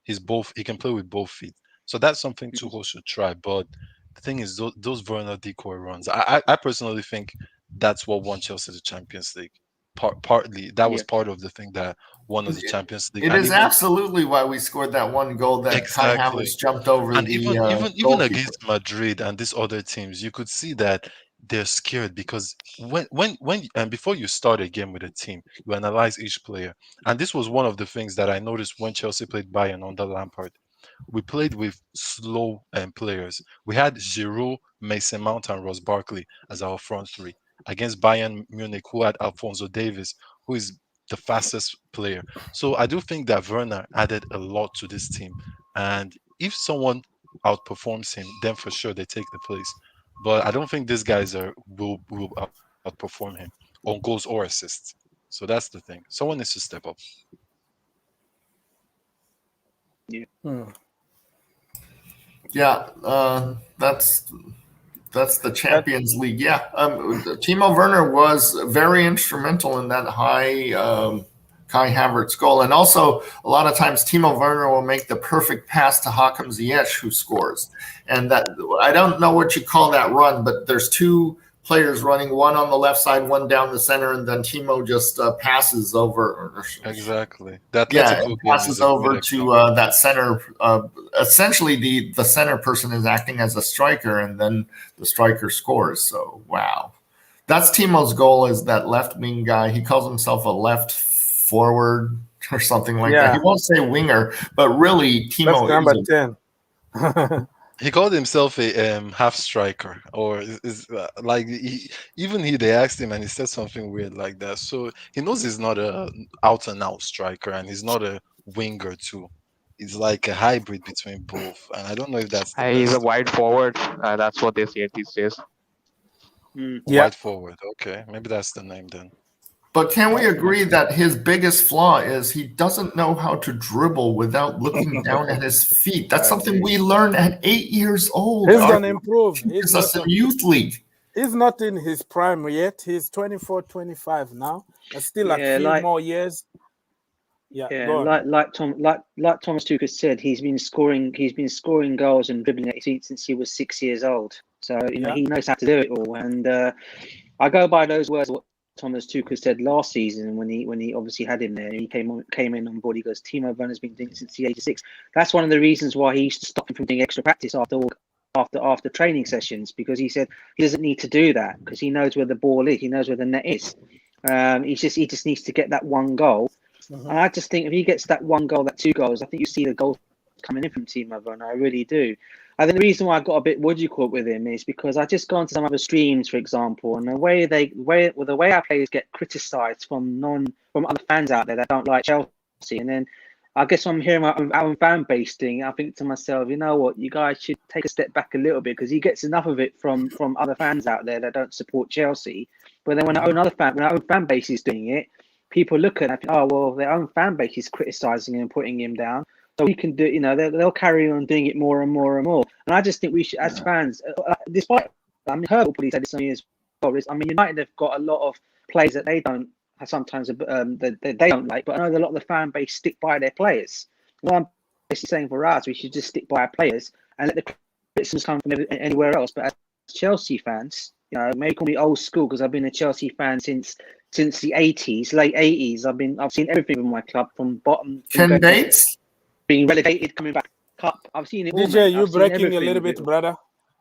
he can play with both feet. So that's something Tuchel should try. But the thing is, those Werner decoy runs, I personally think that's what won Chelsea the Champions League. Partly, that was part of the thing that won us the Champions League.
It is absolutely why we scored that one goal that Kai Havertz jumped over
and
the
even against Madrid and these other teams, you could see that they're scared, because when and before you start a game with a team, you analyze each player. And this was one of the things that I noticed when Chelsea played Bayern under Lampard. We played with slow players. We had Giroud, Mason Mount, and Ross Barkley as our front three. Against Bayern Munich, who had Alphonso Davies, who is the fastest player. So I do think that Werner added a lot to this team. And if someone outperforms him, then for sure they take the place. But I don't think these guys will outperform him on goals or assists. So that's the thing. Someone needs to step up.
Yeah, that's the Champions League. Yeah, Timo Werner was very instrumental in that high Kai Havertz goal, and also a lot of times Timo Werner will make the perfect pass to Hakim Ziyech, who scores. And that, I don't know what you call that run, but there's two players running, one on the left side, one down the center, and then Timo just passes over.
Exactly.
Passes over to that center. Essentially, the center person is acting as a striker, and then the striker scores. So, wow. That's Timo's goal, is that left wing guy. He calls himself a left forward or something like that. He won't say winger, but really, Timo
That's number 10.
He called himself a half striker, or they asked him and he said something weird like that. So he knows he's not a out and out striker, and he's not a winger too. He's like a hybrid between both, and I don't know if that's.
He's a wide forward. That's what they say these days.
Wide forward. Okay, maybe that's the name then.
But can we agree that his biggest flaw is he doesn't know how to dribble without looking down at his feet? That's something we learned at 8 years old.
He's going to improve.
He's us in youth league.
He's not in his prime yet. He's 24, 25 now. There's still a few more years.
Like Thomas Tuchel said, he's been scoring goals and dribbling at his feet since he was 6 years old. So he knows how to do it all. And I go by those words what Thomas Tuchel said last season when he obviously had him there. He came in on board. He goes, Timo Werner's been doing it since the age of 6. That's one of the reasons why he used to stop him from doing extra practice after training sessions, because he said he doesn't need to do that because he knows where the ball is. He knows where the net is. He just needs to get that one goal. And I just think if he gets that one goal, that 2 goals, I think you see the goals coming in from Timo Werner. I really do. I think the reason why I got a bit with him is because I just gone to some other streams, for example, and the way our players get criticised from other fans out there that don't like Chelsea, and then I guess I'm hearing our own fan base thing. I think to myself, you know what, you guys should take a step back a little bit because he gets enough of it from other fans out there that don't support Chelsea. But then when our own fan base is doing it, people look at it and think, oh well, their own fan base is criticising him and putting him down. So we can do, you know, they'll carry on doing it more and more and more. And I just think we should, as fans, despite, I mean, Herbal probably said this on you as well. I mean, United have got a lot of players that they don't sometimes that they don't like, but I know a lot of the fan base stick by their players. What I'm basically saying for us, we should just stick by our players and let the criticisms come from anywhere else. But as Chelsea fans, you know, maybe call me old school because I've been a Chelsea fan since the 80s, late 80s. I've seen everything with my club from bottom.
Ken Bates
being relegated, coming back up. I've seen it all.
DJ, you're breaking a little bit, brother.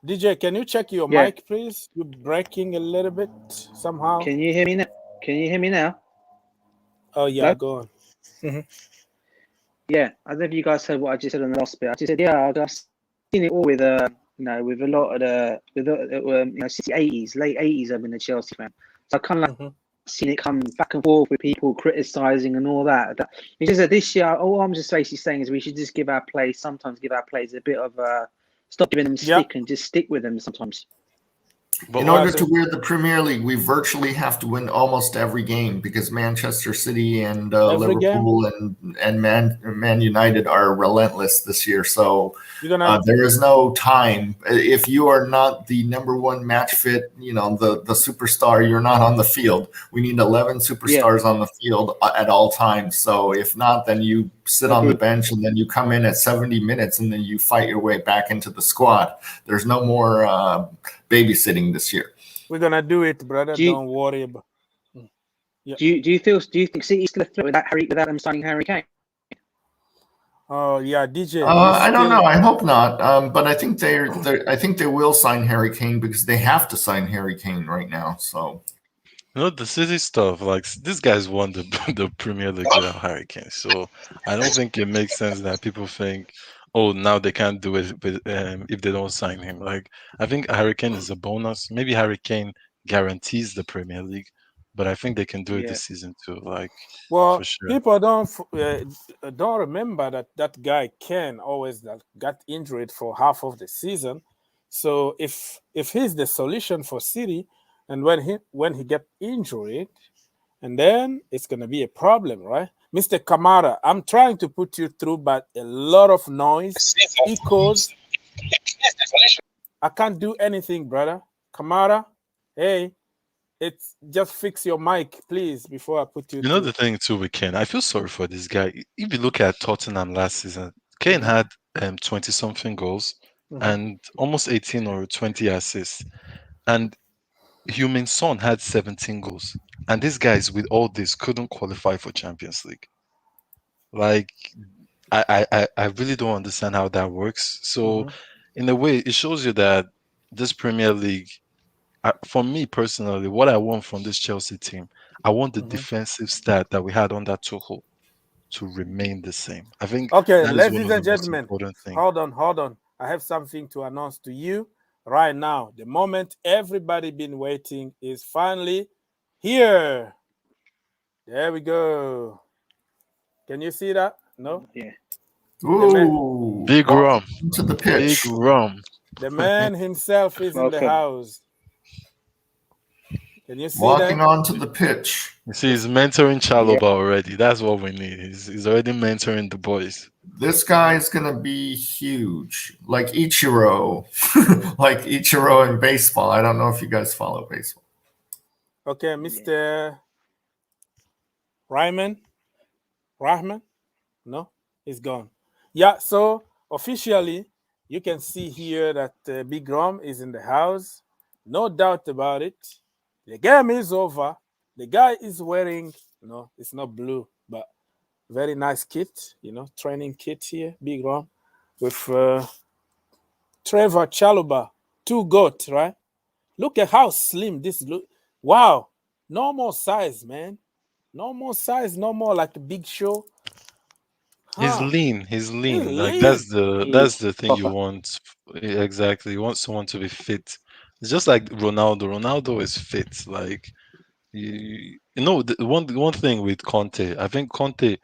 DJ, can you check your mic, please? You're breaking a little bit somehow.
Can you hear me now?
Oh, yeah,
Hello?
go on. Mm-hmm.
Yeah, I don't know if you guys heard what I just said on the last bit. I just said, yeah, I've seen it all with, you know, with a lot of you know, since the 80s, late 80s, I've been a Chelsea fan. So I kind of like seen it come back and forth with people criticising and all that. It's just that this year, all I'm just basically saying is we should just sometimes give our players a bit of stop giving them stick and just stick with them sometimes.
In order to win the Premier League, we virtually have to win almost every game because Manchester City and Liverpool and Man United are relentless this year. So there is no time. If you are not the number one match fit, you know, the superstar, you're not on the field. We need 11 superstars on the field at all times. So if not, then you sit on the bench and then you come in at 70 minutes and then you fight your way back into the squad. There's no more babysitting this year.
We're gonna do it, brother. Don't worry about.
Yeah. Do you think City still a threat without them signing Harry Kane?
Oh yeah, DJ.
I don't know. I hope not. But I think I think they will sign Harry Kane because they have to sign Harry Kane right now. So.
You know, the City stuff, like, this guy's won the Premier League without Harry Kane. So I don't think it makes sense that people think, oh, now they can't do it if they don't sign him. Like, I think Harry Kane is a bonus. Maybe Harry Kane guarantees the Premier League, but I think they can do it this season too. Like,
well,
for sure.
People don't remember that guy Kane always got injured for half of the season. So if he's the solution for City, and when he get injured, and then it's gonna be a problem, right? Mr. Kamara, I'm trying to put you through, but a lot of noise, echoes. I can't do anything, brother. Kamara, hey, it's just fix your mic, please, before I put you
You know the thing too with Kane, I feel sorry for this guy. If you look at Tottenham last season, Kane had 20-something goals and almost 18 or 20 assists. And Heung-min Son had 17 goals, and these guys with all this couldn't qualify for Champions League. Like, I really don't understand how that works. So, in a way, it shows you that this Premier League, for me personally, what I want from this Chelsea team, I want the defensive stat that we had under Tuchel to remain the same. I think.
Okay,
that
ladies
is one of
and
the most
gentlemen,
important things.
hold on. I have something to announce to you right now. The moment everybody been waiting is finally here. There we go. Can you see that? No?
Yeah.
Ooh,
Big Rum
to the pitch.
Big Rum.
The man himself is in the house. Can you see
Walking
that?
onto the pitch.
You see, he's mentoring Chalobah already. That's what we need. He's already mentoring the boys.
This guy is gonna be huge, like Ichiro, like Ichiro in baseball. I don't know if you guys follow baseball.
Okay, Mr. Rahman? No, he's gone. Yeah, so officially, you can see here that Big Rom is in the house. No doubt about it. The game is over. The guy is wearing, no, it's not blue, but very nice kit, training kit here, Big Rom, with Trevoh Chalobah, 2 GOAT, right? Look at how slim this look. Wow, no more size, man. No more size, no more like a Big Show.
He's lean. Like, that's the thing you want. Exactly. You want someone to be fit. It's just like Ronaldo. Ronaldo is fit. Like, the one thing with Conte, I think Conte,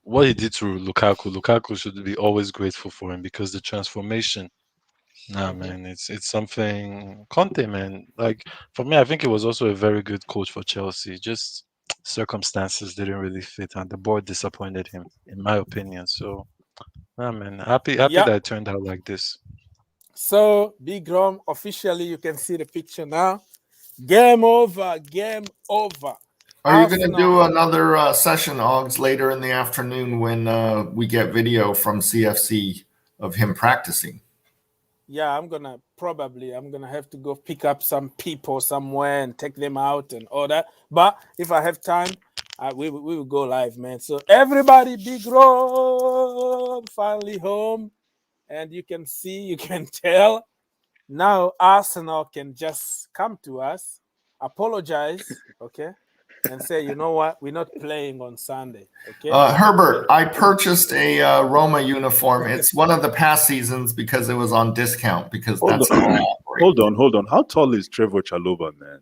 what he did to Lukaku should be always grateful for him because the transformation. Nah, man, it's something. Conte, man, like for me, I think he was also a very good coach for Chelsea. Just circumstances didn't really fit, and the board disappointed him, in my opinion. So, nah, man, happy
Yeah.
that it turned out like this.
So, Big Rom, officially, you can see the picture now. Game over. Game over.
Are you going to do
Arsenal.
another session, Oggs, later in the afternoon when we get video from CFC of him practicing?
Yeah, I'm gonna have to go pick up some people somewhere and take them out and all that. But if I have time, we will go live, man. So everybody, Big Rob finally home, and you can see, you can tell. Now Arsenal can just come to us, apologize, okay, and say, you know what, we're not playing on Sunday, okay.
Herbert, I purchased a Roma uniform. It's one of the past seasons because it was on discount. Because that's
hold on. How tall is Trevoh Chalobah, man?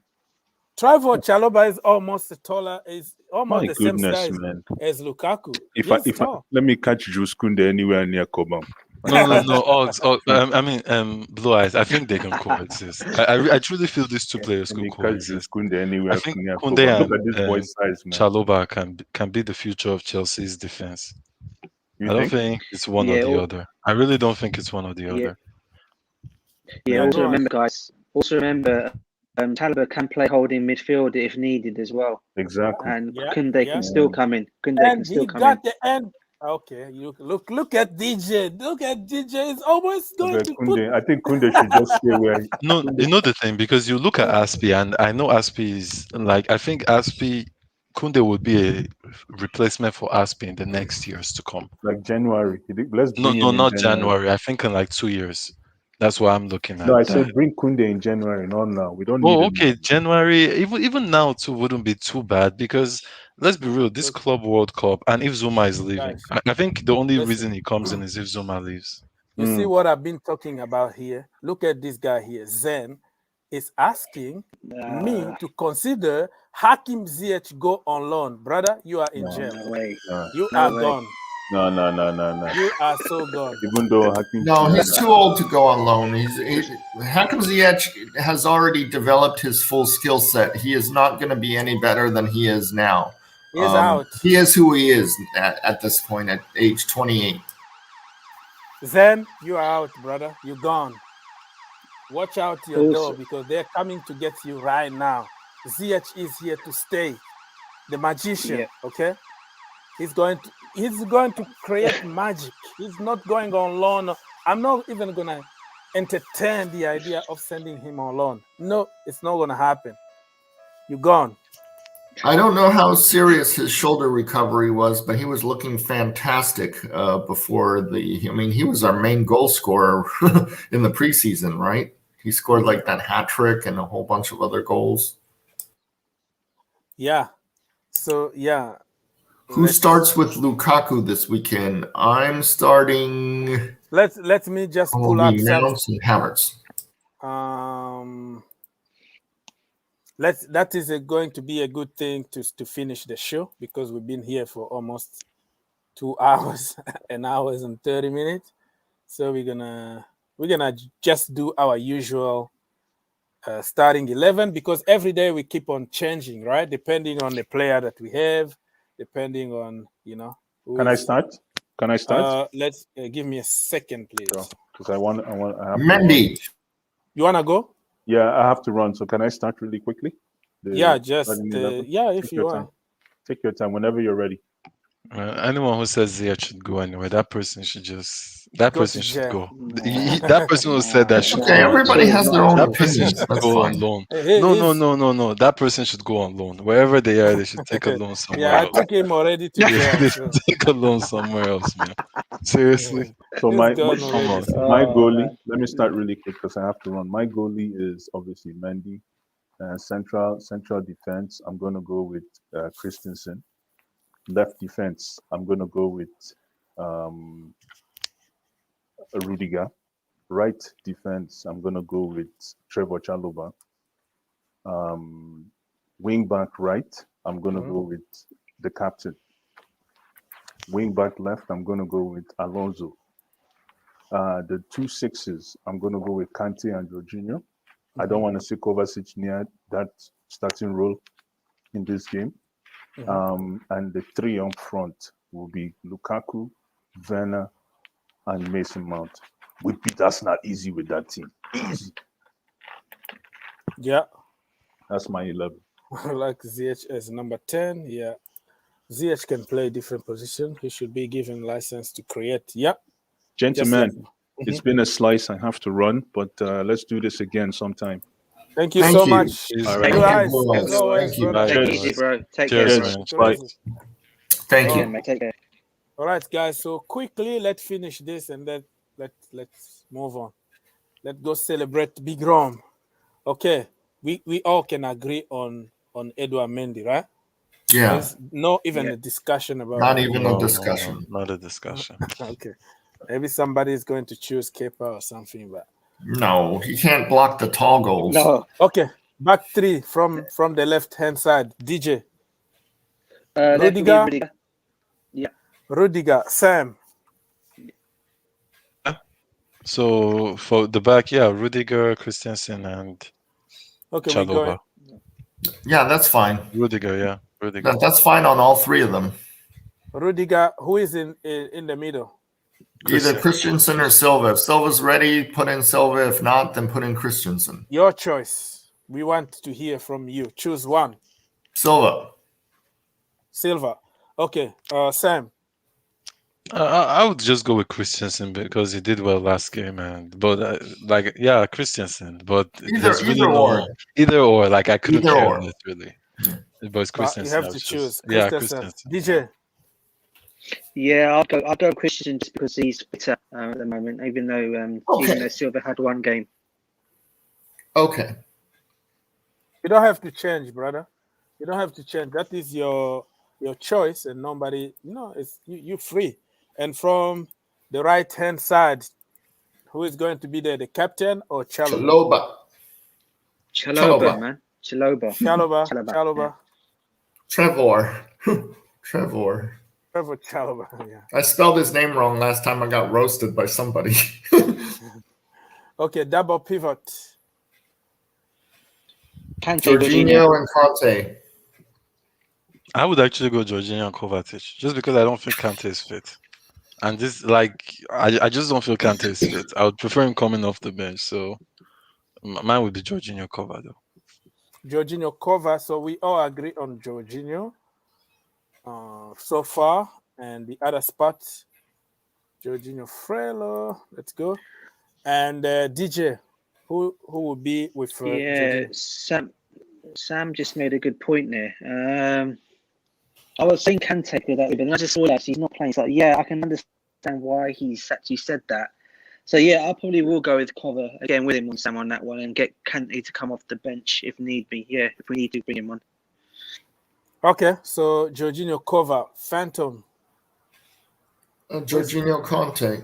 Trevoh Chalobah is almost taller. Is almost the same size
man.
as Lukaku.
If I let me catch Jules Kounde anywhere near Cobham.
No. I mean, Blue Eyes. I think they can coexist. I truly feel these two players could coexist.
Anywhere
I think
near
Kounde
Cobham.
and
Look at this boy's size, man.
Chalobah can be the future of Chelsea's defense. I don't think it's one or the other. I really don't think it's one or the other.
Yeah. Also remember, guys. Chalobah can play holding midfield if needed as well.
Exactly.
And Kounde can still come in.
The end. Okay, you look at DJ. Look at DJ. Is almost going to put.
I think Kounde should just stay where.
No, you know the thing, because you look at Aspi, and I know Aspi is like, I think Kounde would be a replacement for Aspi in the next years to come.
Like January.
No, not January. I think in like 2 years. That's what I'm looking at.
No, I said bring Kounde in January, not now. We don't need him.
Okay, January, even now too wouldn't be too bad because let's be real, this Club World Cup, and if Zuma is leaving, I think the only reason he comes in is if Zuma leaves.
You see what I've been talking about here? Look at this guy here. Zen is asking me to consider Hakim Ziyech go on loan. Brother, you are in jail. You are gone.
No.
You are so gone.
Even though Hakim...
No, he's too old to go on loan. Hakim Ziyech has already developed his full skill set. He is not going to be any better than he is now.
He's out.
He is who he is at this point at age 28.
Zen, you are out, brother. You're gone. Watch out your door because they're coming to get you right now. Ziyech is here to stay. The magician, okay? He's going to create magic. He's not going on loan. I'm not even going to entertain the idea of sending him on loan. No, it's not going to happen. You're gone.
I don't know how serious his shoulder recovery was, but he was looking fantastic before he was our main goal scorer in the preseason, right? He scored like that hat trick and a whole bunch of other goals.
Yeah. So, yeah.
Who starts with Lukaku this weekend? I'm starting.
Let me just pull up
Mounts and Havertz.
That is going to be a good thing to finish the show because we've been here for almost 2 hours, an hour and 30 minutes. So we're gonna just do our usual starting 11 because every day we keep on changing, right? Depending on the player that we have, depending on
Can I start?
Let's give me a second, please.
Because I have
Mendy.
You wanna go?
Yeah, I have to run. So can I start really quickly?
If you want.
Take your time whenever you're ready.
Anyone who says Ziyech should go anywhere, that person should go. That person who said that should
go. Everybody has their own opinion.
That's go fine. On loan. No. That person should go on loan. Wherever they are, they should take a loan somewhere else.
I took him already to
they should take a loan somewhere else, man. Seriously.
So my goalie, let me start really quick because I have to run. My goalie is obviously Mendy. Central defense, I'm going to go with Christensen. Left defense, I'm going to go with Rudiger. Right defense, I'm going to go with Trevoh Chalobah. Wing back right, I'm going to go with the captain. Wing back left, I'm going to go with Alonso. The 2 6s, I'm going to go with Kante and Jorginho. I don't want to see Kovacic near that starting role in this game. And the 3 on front will be Lukaku, Werner, and Mason Mount. That's not easy with that team. Easy.
Yeah.
That's my 11.
I like ZH as number 10. Yeah. ZH can play different position. He should be given license to create. Yeah.
Gentlemen, it's been a slice. I have to run, but let's do this again sometime.
Thank you so much.
All
right.
right.
As always, brother.
Take it easy, bro. Take care,
Cheers,
bro.
man. Bye.
Thank you.
Mate, take care.
All right, guys. So quickly, let's finish this and then let's move on. Let's go celebrate Big Rom. Okay, we all can agree on Edouard Mendy, right?
Yeah.
There's no even a discussion about
Not
that.
even a discussion.
Not a discussion.
Okay, maybe somebody is going to choose Kepa or something, but
No, he can't block the tall goals.
No.
okay. Back 3 from the left hand side. DJ.
Rudiger. Yeah.
Rudiger. Sam.
So for the back, yeah, Rudiger, Christensen, and
Okay, we go.
Chalobah.
Yeah, that's fine.
Rudiger, yeah, Rudiger.
That's fine on all 3 of them.
Rudiger, who is in the middle?
Either Christensen or Silva. If Silva's ready, put in Silva. If not, then put in Christensen.
Your choice. We want to hear from you. Choose one.
Silva.
Okay. Sam.
I would just go with Christensen because he did well last game, Christensen. But there's really either or. Like I couldn't care less really. But it's Christensen.
You have to choose.
Yeah,
Christensen.
Christensen.
DJ.
Yeah, I'll go Christensen just because he's better at the moment, even though Silva had 1 game.
Okay.
You don't have to change, brother. You don't have to change. That is your choice, and nobody. It's you free. And from the right hand side, who is going to be there? The captain or Chalobah?
Chalobah, man. Chalobah.
Trevoh
Chalobah. Yeah.
I spelled his name wrong last time I got roasted by somebody.
Okay, double pivot.
Jorginho and Kante.
I would actually go Jorginho and Kovacic just because I don't think Kante is fit. And this, I just don't feel Kante is fit. I would prefer him coming off the bench. So mine would be Jorginho Kova, though.
Jorginho Kova. So we all agree on Jorginho so far. And the other spot, Jorginho Frello. Let's go. And DJ, who will be with Jorginho?
Sam just made a good point there. I was saying Kante for that, but I just realized he's not playing. So yeah, I can understand why he's actually said that. So yeah, I probably will go with Kova again with him on Sam on that one and get Kante to come off the bench if need be. Yeah, if we need to bring him on.
Okay, so Jorginho Kova, Phantom.
Jorginho Kante.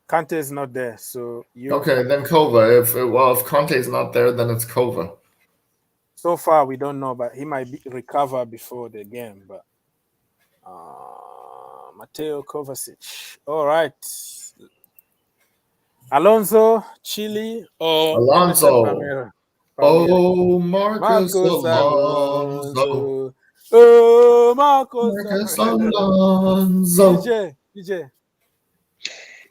Kante is not there, so you.
Okay, then Kova. If Kante is not there, then it's Kova.
So far, we don't know, but he might recover before the game. But Mateo Kovacic. All right. Alonso, Chile, or
Alonso. Oh, Marcus Alonso.
Oh, Marcus
Alonso.
DJ.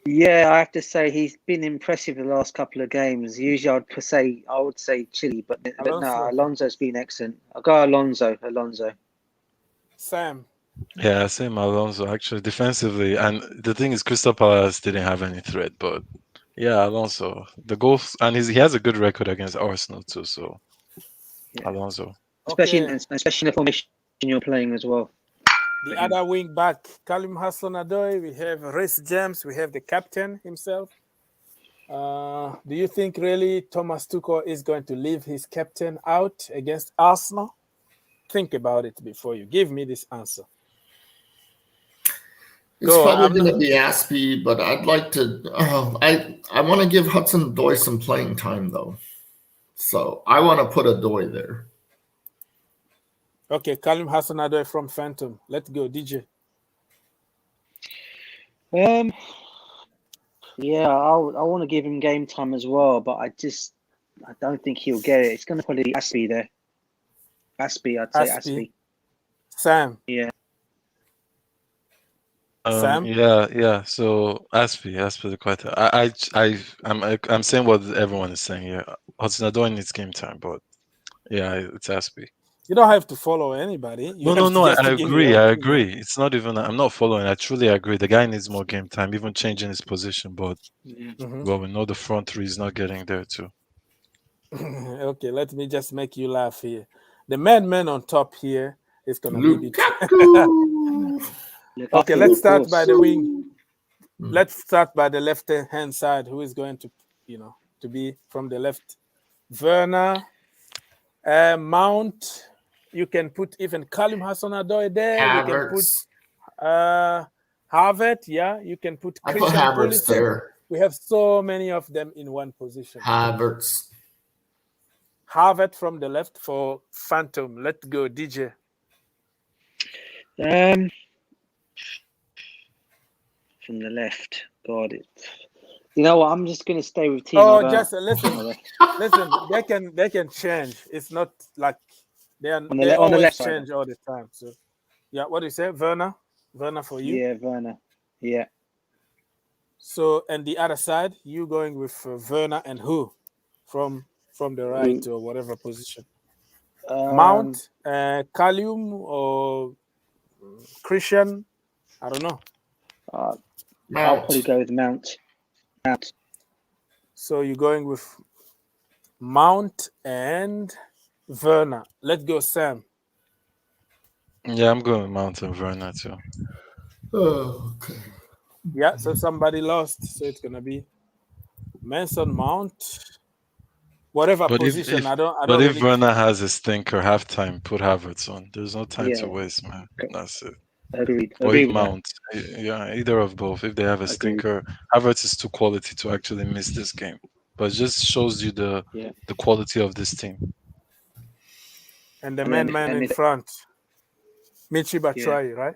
Yeah, I have to say he's been impressive the last couple of games. Usually I would say Chile, but no, Alonso's been excellent. I'll go Alonso.
Sam.
Yeah, same Alonso actually defensively. And the thing is, Crystal Palace didn't have any threat, but yeah, Alonso. The goals, and he has a good record against Arsenal too. So yeah. Alonso,
especially in the formation you're playing as well.
The other wing back, Kalim Hassan-Odoi. We have Reece James. We have the captain himself. Do you think really Thomas Tuchel is going to leave his captain out against Arsenal? Think about it before you give me this answer.
It's probably going to be Aspie, but I'd like to. I want to give Hudson-Odoi some playing time though, so I want to put Odoi there.
Okay, Kalim Hassan-Odoi from Phantom. Let's go, DJ.
Yeah, I want to give him game time as well, but I don't think he'll get it. It's going to probably be Aspie there. Aspie, I'd say Aspie.
Sam.
Yeah.
Sam.
Yeah. So Aspie the quarter. I'm saying what everyone is saying here. Hudson-Odoi needs game time, but yeah, it's Aspie.
You don't have to follow anybody.
No. I agree. It's not even. I'm not following. I truly agree. The guy needs more game time, even changing his position. But well, we know the front three is not getting there too.
Okay, let me just make you laugh here. The man on top here is gonna be Okay, let's start by the wing. Let's start by the left-hand side. Who is going to, to be from the left? Werner, Mount. You can put even Callum Hudson-Odoi there.
Havertz.
You can put Havertz. Yeah, you can put Christian
Havertz there.
We have so many of them in one position.
Havertz
from the left for Phantom. Let's go, DJ.
From the left. God, you know what? I'm just going to stay with Timo.
Just listen. They can change. It's not like they always change all the time. So, yeah. What do you say, Werner? Werner for you?
Yeah, Werner. Yeah.
So, and the other side, you going with Werner and who from the right or whatever position? Mount, Callum, or Christian? I don't know.
I'll probably go with Mount.
So you're going with Mount and Werner. Let's go, Sam.
Yeah, I'm going with Mount and Werner too.
Okay.
Yeah, so somebody lost. So it's gonna be Mason Mount. Whatever position.
But if Werner has a stinker halftime, put Havertz on. There's no time to waste, man. That's it.
Agreed.
Or Mount. Yeah, either of both. If they have a stinker, Havertz is too quality to actually miss this game. But it just shows you the quality of this team.
And the man in front, Michy Batshuayi, right?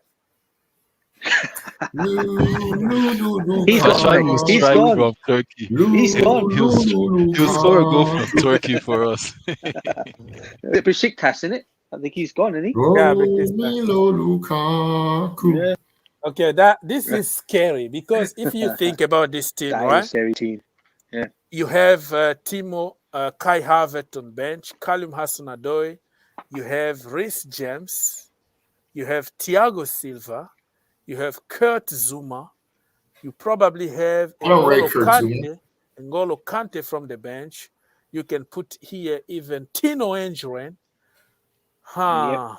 He's gone
from Turkey.
He's gone.
He'll score a goal from Turkey for us.
Besiktas, isn't it? I think he's gone, isn't he?
Romelu Lukaku.
Yeah.
Okay, this is scary because if you think about this team, right?
Scary team. Yeah.
You have Timo, Kai Havertz on bench, Callum Hudson-Odoi, you have Reece James, you have Thiago Silva, you have Kurt Zuma, you probably have N'Golo Kante from the bench. You can put here even Tino Engren.
Timo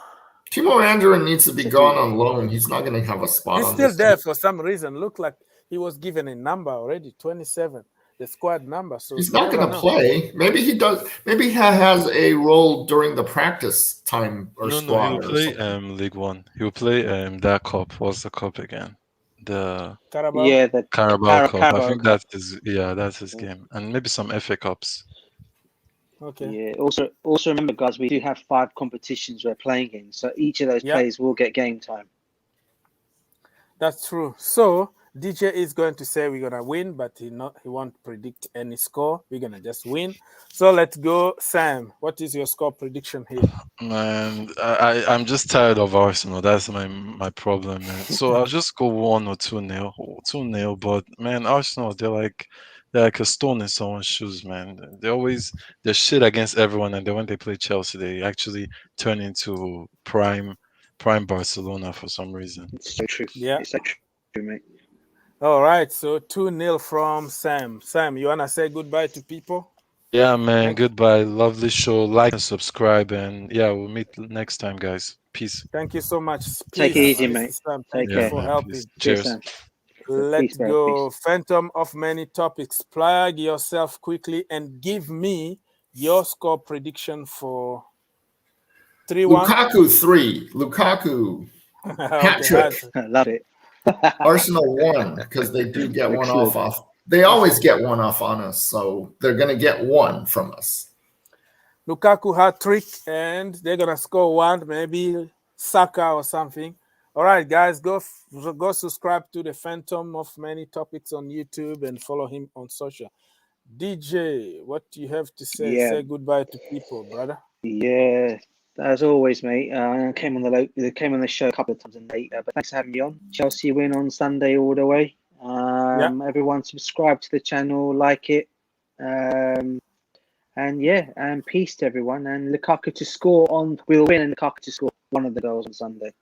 Werner needs to be gone on loan. He's not going to have a spot.
He's still there for some reason. Look like he was given a number already, 27, the squad number. So
he's not going to play. Maybe he does. Maybe he has a role during the practice time or squad.
No, he'll play League One. He'll play that cup. What's the cup again? The
Carabao.
Yeah, the
Carabao Cup. I think that's his game, and maybe some FA Cups.
Okay.
Yeah. Also remember, guys, we do have 5 competitions we're playing in, so each of those players will get game time.
That's true. So DJ is going to say we're gonna win, but he won't predict any score. We're gonna just win. So let's go, Sam. What is your score prediction here?
Man, I'm just tired of Arsenal. That's my problem, man. So I'll just go 1 or 2-0. 2-0, but man, Arsenal, they're like a stone in someone's shoes, man. They're shit against everyone, and then when they play Chelsea, they actually turn into prime Barcelona for some reason.
It's so true.
Yeah.
It's so true, mate.
All right, so 2-0 from Sam. Sam, you wanna say goodbye to people?
Yeah, man. Goodbye. Lovely show. Like and subscribe, and we'll meet next time, guys. Peace.
Thank you so much.
Take it easy, mate.
Sam. Thank you for helping.
Cheers.
Let's go. Phantom of many topics. Plug yourself quickly and give me your score prediction for 3-1.
Lukaku 3. Lukaku. Hat trick.
I love it.
Arsenal 1 because they do get one off. They always get one off on us, so they're going to get 1 from us.
Lukaku hat trick, and they're going to score 1, maybe Saka or something. All right, guys, go subscribe to the Phantom of Many Topics on YouTube and follow him on social. DJ, what do you have to say?
Yeah.
Say goodbye to people, brother.
Yeah, as always, mate. I came on the show a couple of times and late, but thanks for having me on. Chelsea win on Sunday all the way. Everyone subscribe to the channel, like it, and peace to everyone. And Lukaku to score we'll win, and Lukaku to score one of the goals on Sunday.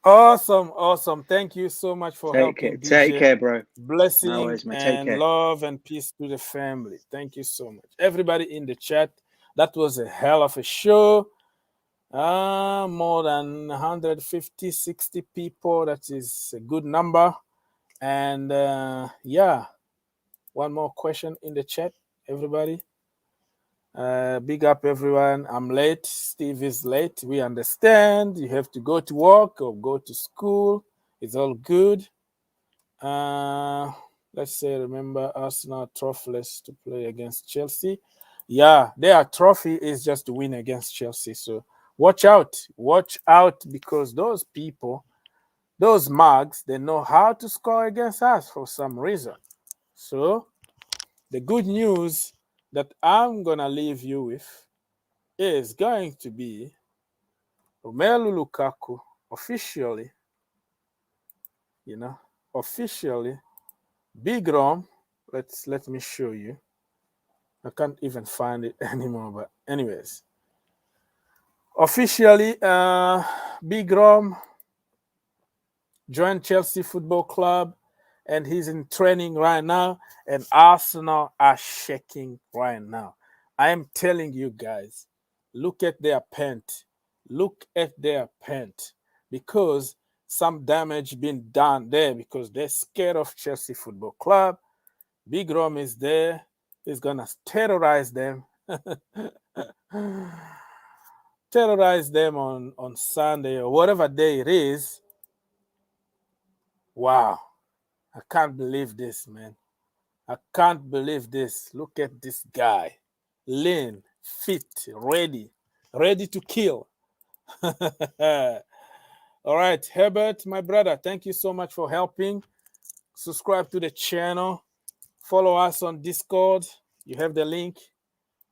Awesome. Thank you so much for helping, DJ.
Take care, bro.
Blessing
No worries, mate.
and love and peace to the family. Thank you so much. Everybody in the chat, that was a hell of a show. More than 150, 60 people. That is a good number. And one more question in the chat, everybody. Big up, everyone. I'm late. Steve is late. We understand. You have to go to work or go to school. It's all good. Let's say, remember, Arsenal trophyless to play against Chelsea. Yeah, their trophy is just to win against Chelsea. So watch out. Watch out, because those people, those mugs, they know how to score against us for some reason. So the good news that I'm going to leave you with is going to be Romelu Lukaku officially, Big Rom. Let me show you. I can't even find it anymore, but anyways. Officially, Big Rom joined Chelsea Football Club, and he's in training right now, and Arsenal are shaking right now. I am telling you guys, look at their paint. Look at their paint, because some damage been done there, because they're scared of Chelsea Football Club. Big Rom is there. He's going to terrorize them. Terrorize them on Sunday or whatever day it is. Wow. I can't believe this, man. I can't believe this. Look at this guy. Lean, fit, ready to kill. All right, Herbert, my brother, thank you so much for helping. Subscribe to the channel. Follow us on Discord. You have the link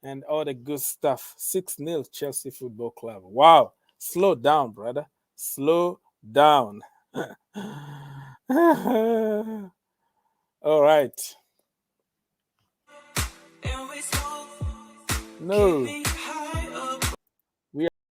and all the good stuff. 6-0 Chelsea Football Club. Wow. Slow down, brother. Slow down. All right. No.